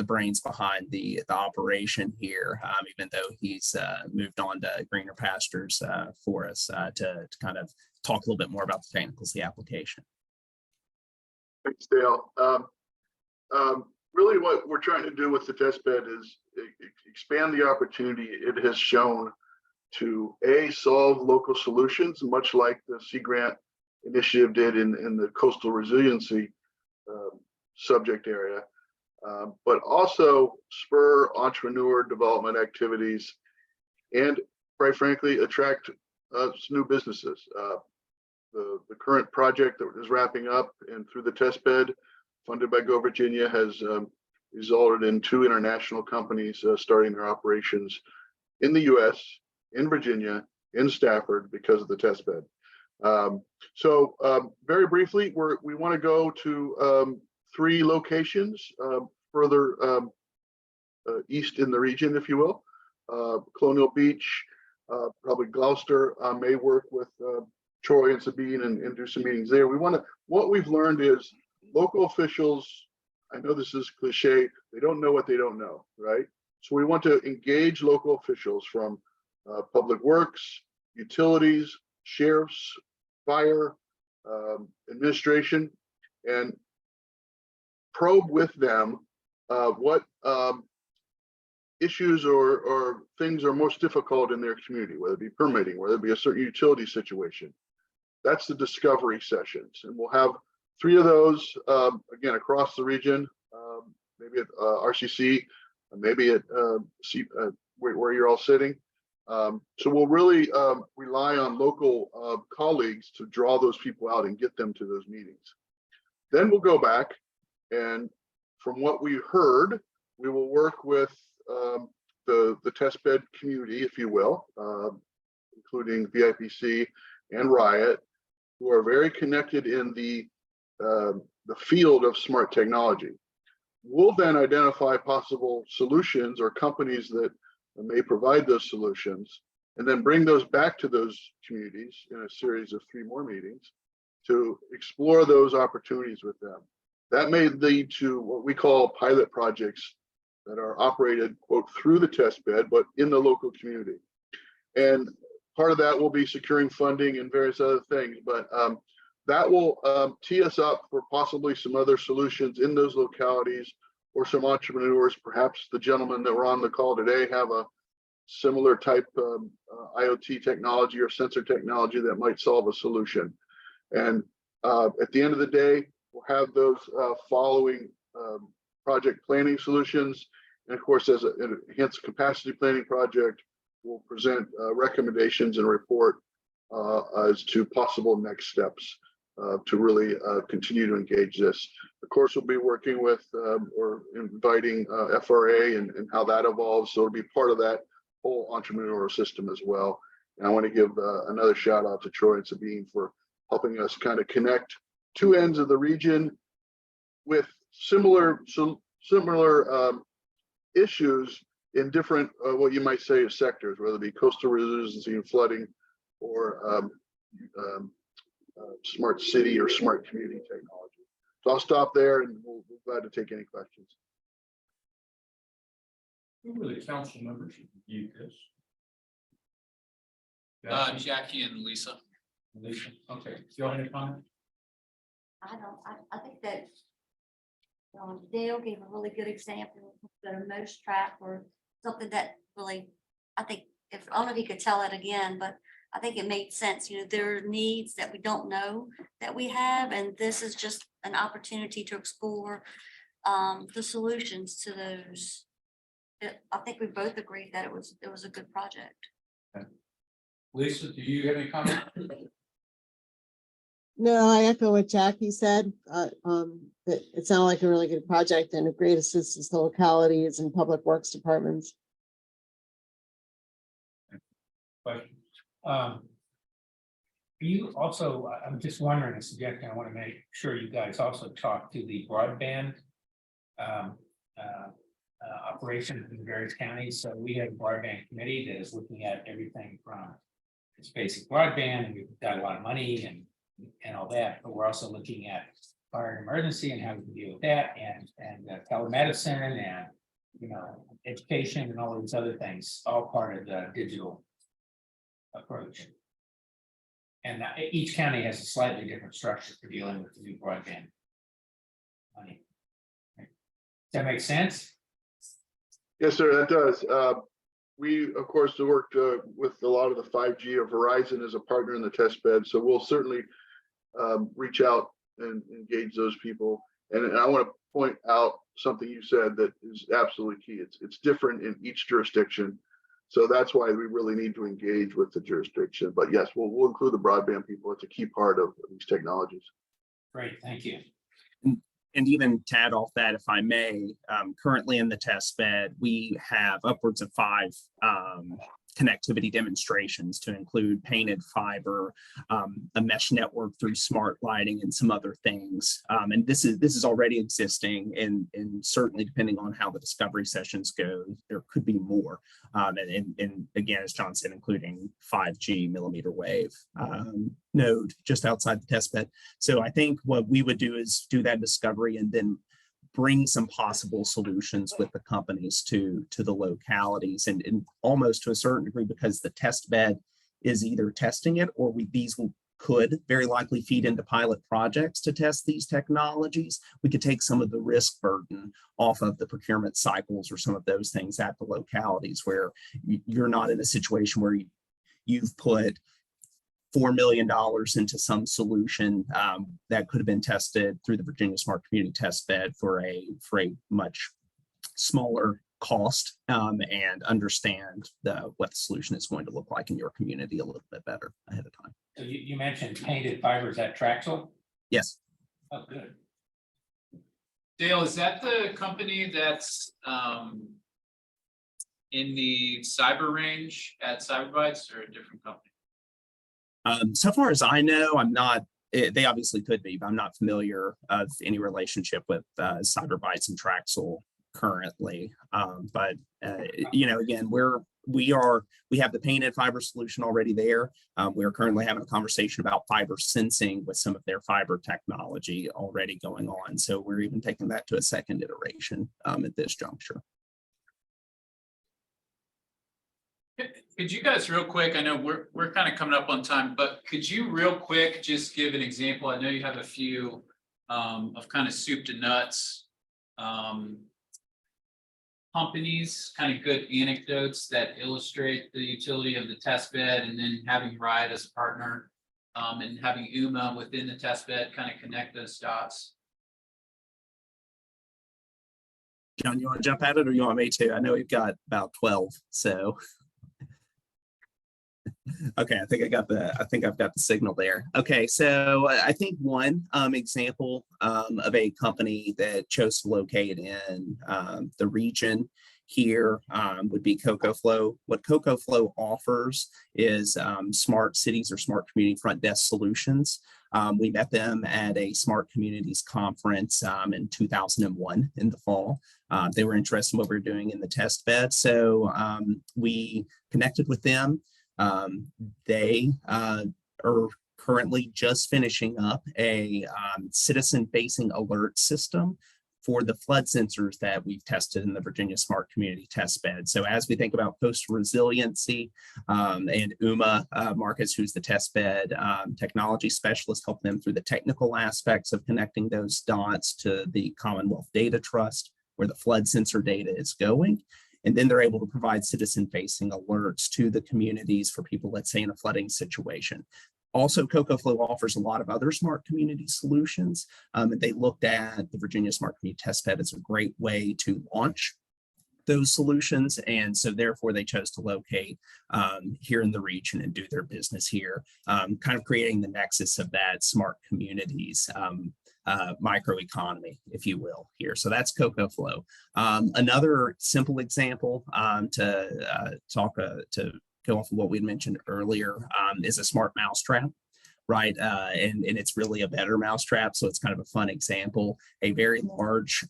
brains behind the operation here, even though he's moved on to greener pastures for us to kind of talk a little bit more about the technicals, the application. Thanks, Dale. Really what we're trying to do with the testbed is expand the opportunity it has shown to solve local solutions, much like the Sea Grant initiative did in the coastal resiliency subject area, but also spur entrepreneur development activities and, quite frankly, attract new businesses. The current project that is wrapping up and through the testbed funded by Go Virginia has resulted in 2 international companies starting their operations in the US, in Virginia, in Stafford because of the testbed. So very briefly, we want to go to 3 locations further east in the region, if you will. Colonial Beach, probably Gloucester, may work with Troy and Sabine and do some meetings there. What we've learned is local officials, I know this is cliche, they don't know what they don't know, right? So we want to engage local officials from public works, utilities, sheriffs, fire, administration, and probe with them what issues or things are most difficult in their community, whether it be permitting, whether it be a certain utility situation. That's the discovery sessions. And we'll have 3 of those, again, across the region, maybe at RCC, maybe at where you're all sitting. So we'll really rely on local colleagues to draw those people out and get them to those meetings. Then we'll go back, and from what we heard, we will work with the testbed community, if you will, including VIPC and Riot, who are very connected in the field of smart technology. We'll then identify possible solutions or companies that may provide those solutions, and then bring those back to those communities in a series of 3 more meetings to explore those opportunities with them. That may lead to what we call pilot projects that are operated, quote, through the testbed, but in the local community. And part of that will be securing funding and various other things, but that will tee us up for possibly some other solutions in those localities, or some entrepreneurs. Perhaps the gentlemen that were on the call today have a similar type of IoT technology or sensor technology that might solve a solution. And at the end of the day, we'll have those following project planning solutions. And of course, as an enhanced capacity planning project, we'll present recommendations and report as to possible next steps. to really continue to engage this. Of course, we'll be working with or inviting FRA and how that evolves. So it'll be part of that whole entrepreneurial system as well. And I want to give another shout out to Troy and Sabine for helping us kind of connect two ends of the region with similar issues in different, what you might say, sectors, whether it be coastal resiliency and flooding or smart city or smart community technology. So I'll stop there and we'll be glad to take any questions. Who were the council members who reviewed this? Jackie and Lisa. Lisa, okay, do you have any comment? I think that Dale gave a really good example of the mouse trap or something that really, I think, if, I don't know if he could tell it again, but I think it made sense. You know, there are needs that we don't know that we have, and this is just an opportunity to explore the solutions to those. I think we both agreed that it was a good project. Lisa, do you have any comment? No, I echo what Jackie said. That it sounded like a really good project and a great assistance to localities and public works departments. Question. You also, I'm just wondering, a suggestion, I want to make sure you guys also talk to the broadband operations in various counties. So we have a broadband committee that is looking at everything from its basic broadband, and we've got a lot of money and all that, but we're also looking at fire and emergency and how we can deal with that, and telemedicine and, you know, education and all these other things, all part of the digital approach. And each county has a slightly different structure for dealing with the new broadband money. Does that make sense? Yes, sir, that does. We, of course, worked with a lot of the 5G of Verizon as a partner in the test bed. So we'll certainly reach out and engage those people. And I want to point out something you said that is absolutely key. It's different in each jurisdiction. So that's why we really need to engage with the jurisdiction. But yes, we'll include the broadband people. It's a key part of these technologies. Great, thank you. And even to add off that, if I may, currently in the test bed, we have upwards of 5 connectivity demonstrations to include painted fiber, a mesh network through smart lighting, and some other things. And this is already existing, and certainly depending on how the discovery sessions go, there could be more. And again, as John said, including 5G millimeter wave node just outside the test bed. So I think what we would do is do that discovery and then bring some possible solutions with the companies to the localities, and almost to a certain degree, because the test bed is either testing it, or these could very likely feed into pilot projects to test these technologies. We could take some of the risk burden off of the procurement cycles or some of those things at the localities, where you're not in a situation where you've put $4 million into some solution that could have been tested through the Virginia Smart Community Test Bed for a much smaller cost, and understand what the solution is going to look like in your community a little bit better ahead of time. So you mentioned painted fibers at Traxel? Yes. Oh, good. Dale, is that the company that's in the cyber range at Cyberbytes, or a different company? So far as I know, I'm not, they obviously could be, but I'm not familiar of any relationship with Cyberbytes and Traxel currently. But you know, again, we have the painted fiber solution already there. We're currently having a conversation about fiber sensing with some of their fiber technology already going on. So we're even taking that to a second iteration at this juncture. Could you guys real quick, I know we're kind of coming up on time, but could you real quick just give an example? I know you have a few of kind of soup to nuts companies, kind of good anecdotes that illustrate the utility of the test bed, and then having Riot as a partner, and having UMA within the test bed kind of connect those dots. John, you want to jump at it, or you want me to? I know we've got about 12, so. Okay, I think I've got the signal there. Okay, so I think one example of a company that chose to locate in the region here would be CocoFlow. What CocoFlow offers is smart cities or smart community front desk solutions. We met them at a Smart Communities Conference in 2001 in the fall. They were interested in what we were doing in the test bed, so we connected with them. They are currently just finishing up a citizen-facing alert system for the flood sensors that we've tested in the Virginia Smart Community Test Bed. So as we think about coastal resiliency, and Uma Marcus, who's the test bed technology specialist, help them through the technical aspects of connecting those dots to the Commonwealth Data Trust, where the flood sensor data is going. And then they're able to provide citizen-facing alerts to the communities for people, let's say, in a flooding situation. Also, CocoFlow offers a lot of other smart community solutions. And they looked at the Virginia Smart Community Testbed as a great way to launch those solutions. And so therefore they chose to locate here in the region and do their business here, kind of creating the nexus of that smart communities microeconomy, if you will, here. So that's CocoFlow. Another simple example to go off of what we had mentioned earlier is a smart mousetrap, right? And it's really a better mousetrap. So it's kind of a fun example. A very large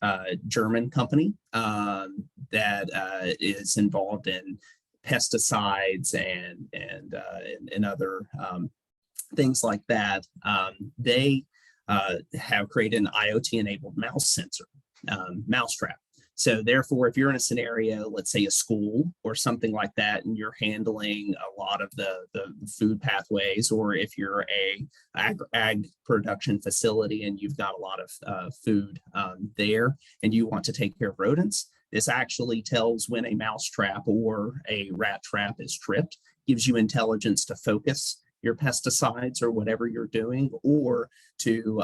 German company that is involved in pesticides and other things like that. They have created an IoT-enabled mouse sensor, mousetrap. So therefore, if you're in a scenario, let's say a school or something like that, and you're handling a lot of the food pathways, or if you're a ag production facility and you've got a lot of food there and you want to take care of rodents, this actually tells when a mouse trap or a rat trap is tripped, gives you intelligence to focus your pesticides or whatever you're doing, or to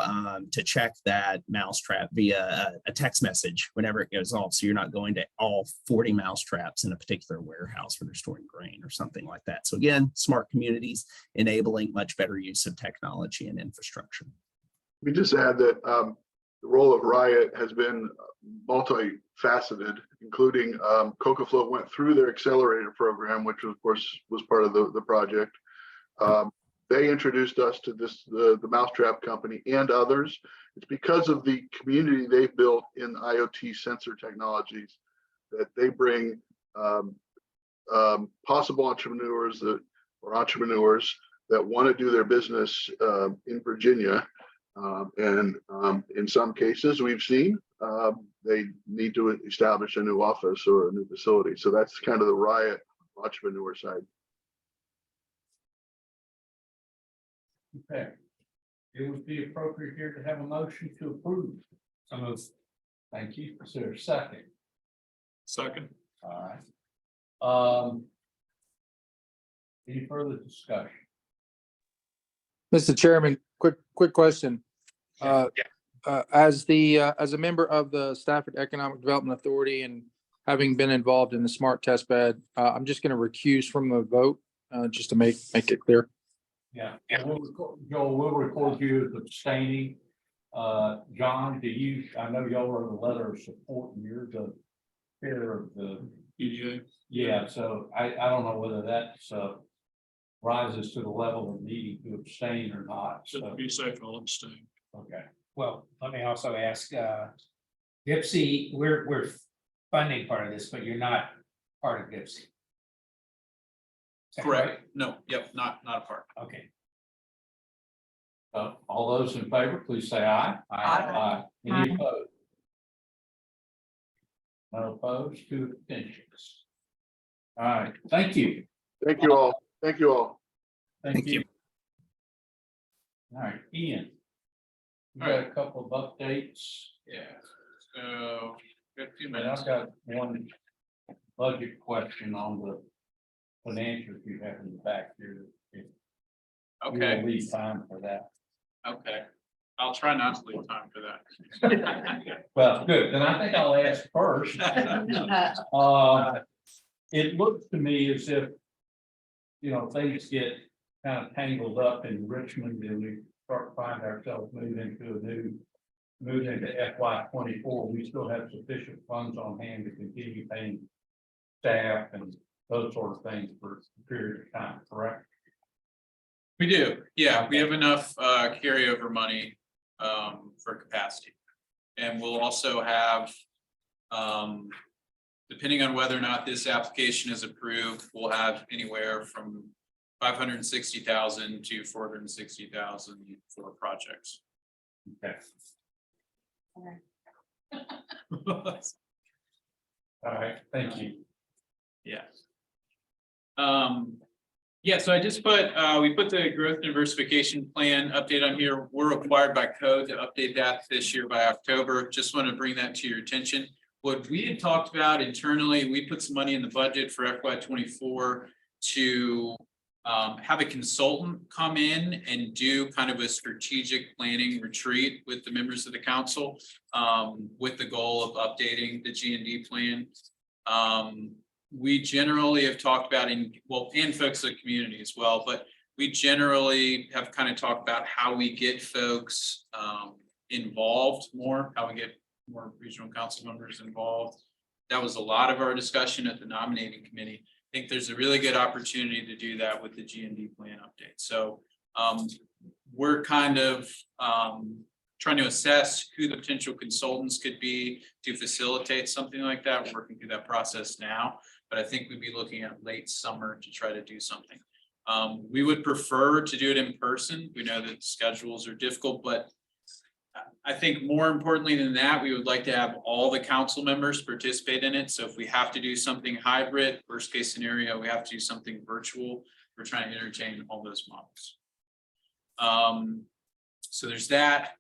check that mousetrap via a text message whenever it goes off. So you're not going to all 40 mousetraps in a particular warehouse where they're storing grain or something like that. So again, smart communities enabling much better use of technology and infrastructure. Let me just add that the role of Riot has been multifaceted, including CocoFlow went through their accelerator program, which of course was part of the project. They introduced us to the mousetrap company and others. It's because of the community they've built in IoT sensor technologies that they bring possible entrepreneurs that want to do their business in Virginia. And in some cases we've seen they need to establish a new office or a new facility. So that's kind of the Riot entrepreneur side. Okay. It would be appropriate here to have a motion to approve. Some of Thank you. Is there a second? Second. All right. Any further discussion? Mr. Chairman, quick question. As a member of the Stafford Economic Development Authority and having been involved in the smart test bed, I'm just going to recuse from the vote, just to make it clear. Yeah. Joel, we'll record you as abstaining. John, I know y'all wrote a letter of support and you're the chair of the EDA. Yeah, so I don't know whether that's rises to the level of needing to abstain or not. So Be safe, I'll abstain. okay. Well, let me also ask, Dipsy, we're funding part of this, but you're not part of Dipsy. Is that Correct. No, yep, not a part. right? Okay. All those in favor, please say aye. Aye. Any opposed? None opposed, 2 abstentions. All right, thank you. Thank you all. Thank you all. Thank you. All right, Ian. We got a couple of updates. Yeah. So, got a few And minutes. I've got one budget question on the financials you have in the back here. If you Okay, will leave time for that. okay. I'll try not to leave time for that. Well, good. Then I think I'll ask first. It looks to me as if things get kind of tangled up in Richmond and we start to find ourselves moving into FY 24, we still have sufficient funds on hand to continue paying staff and those sort of things for a period of time, correct? We do, yeah, we have enough carryover money for capacity. And we'll also have, depending on whether or not this application is approved, we'll have anywhere from 560,000 to 460,000 for projects. Okay. All right, thank you. Yeah. Yeah, so I just put, we put the growth and diversification plan update on here. We're required by code to update that this year by October. Just want to bring that to your attention. What we had talked about internally, we put some money in the budget for FY 24 to have a consultant come in and do kind of a strategic planning retreat with the members of the council with the goal of updating the G&D plan. We generally have talked about and folks in the community as well, but we generally have kind of talked about how we get folks involved more, how we get more regional council members involved. That was a lot of our discussion at the nominating committee. I think there's a really good opportunity to do that with the G&D plan update. So we're kind of trying to assess who the potential consultants could be to facilitate something like that. We're working through that process now, but I think we'd be looking at late summer to try to do something. We would prefer to do it in person. We know that schedules are difficult, but I think more importantly than that, we would like to have all the council members participate in it. So if we have to do something hybrid, worst case scenario, we have to do something virtual. We're trying to entertain all those models. So there's that.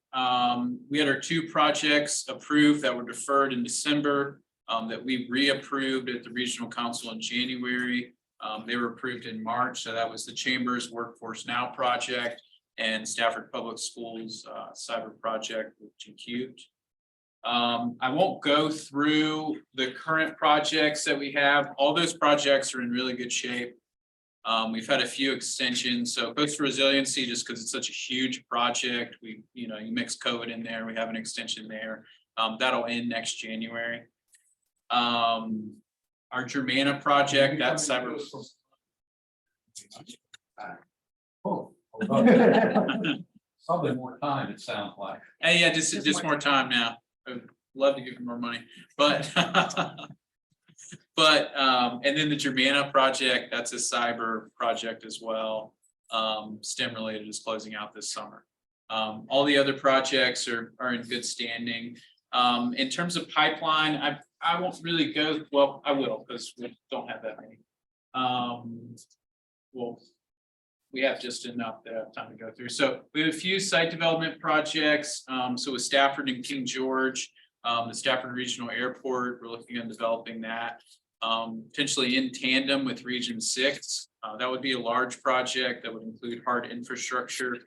We had our 2 projects approved that were deferred in December that we reapproved at the regional council in January. They were approved in March. So that was the Chamber's Workforce Now project and Stafford Public Schools cyber project with GCubed. I won't go through the current projects that we have. All those projects are in really good shape. We've had a few extensions. So Coastal Resiliency, just because it's such a huge project, you mix COVID in there, we have an extension there. That'll end next January. Our Germana project, that's cyber. Probably more time, it sounds like. Hey, yeah, just more time now. I'd love to give you more money, but and then the Germana project, that's a cyber project as well. STEM related is closing out this summer. All the other projects are in good standing. In terms of pipeline, I won't really go, well, I will, because we don't have that many. We have just enough that I have time to go through. So we have a few site development projects. So with Stafford and King George, the Stafford Regional Airport, we're looking at developing that potentially in tandem with Region 6. That would be a large project that would include hard infrastructure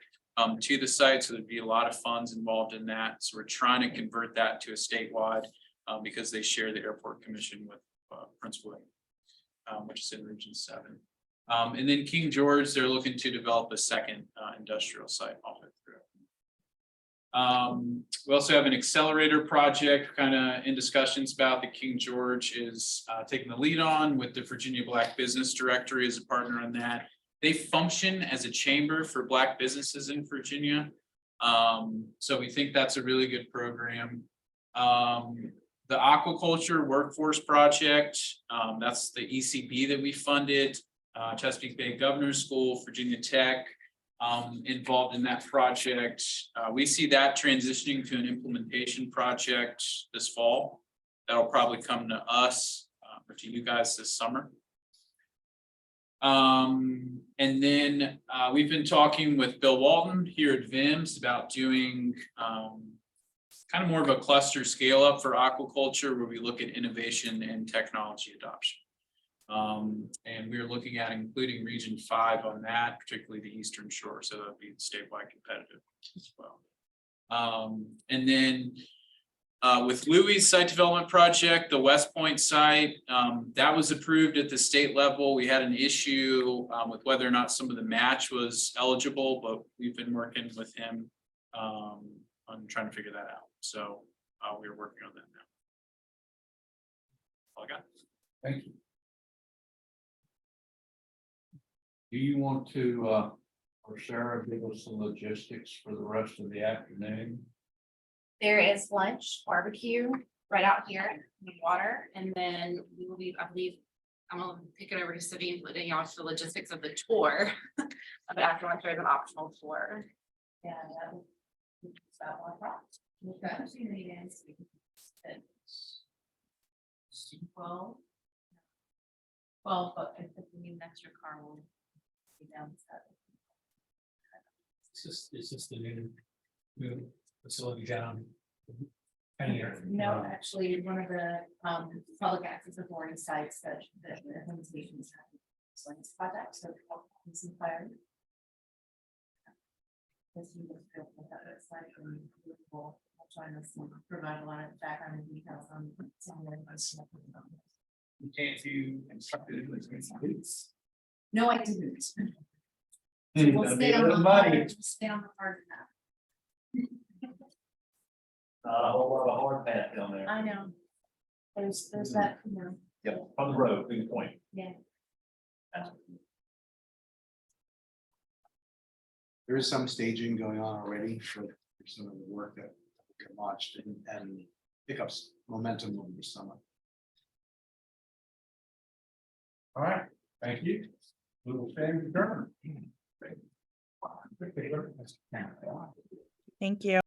to the site. So there'd be a lot of funds involved in that. So we're trying to convert that to a statewide because they share the airport commission with Prince William, which is in Region 7. And then King George, they're looking to develop a second industrial site off it through. We also have an accelerator project kind of in discussions about. The King George is taking the lead on with the Virginia Black Business Directory as a partner on that. They function as a chamber for Black businesses in Virginia. So we think that's a really good program. The aquaculture workforce project, that's the ECB that we funded. Chesapeake Bay Governor's School, Virginia Tech, involved in that project. We see that transitioning to an implementation project this fall. That'll probably come to us or to you guys this summer. And then we've been talking with Bill Walton here at VIMS about doing kind of more of a cluster scale up for aquaculture where we look at innovation and technology adoption. And we're looking at including Region 5 on that, particularly the Eastern Shore, so that'll be statewide competitive as well. And then With Louis site development project, the West Point site, that was approved at the state level. We had an issue with whether or not some of the match was eligible, but we've been working with him on trying to figure that out. So we're working on that now. All I got. Thank you. Do you want to, or Sarah, give us the logistics for the rest of the afternoon? There is lunch, barbecue right out here in the water, and then we will be, I believe, I'm gonna pick it over to City and letting y'all the logistics of the tour. But after lunch, there's an optional tour. Yeah. That one. Well, but if we need an extra car, we'll be down. It's just the new facility down. No, actually, one of the public access authority sites that the implementations have. So it's project, so some fire. This you just feel what that looks like, and we'll try to provide a lot of background and details on some of the. You can't do instructed. No, I didn't. Hey, We'll that'd stay be on a the little hard, money. we'll stay on the hard map. Not a whole lot of hard path down there. I know. There's that, you know. Yep, on the road, good point. Yeah. There is some staging going on already for some of the work that we can watch and pick up momentum over the summer. All right, thank you. We will stand adjourned. Thank you.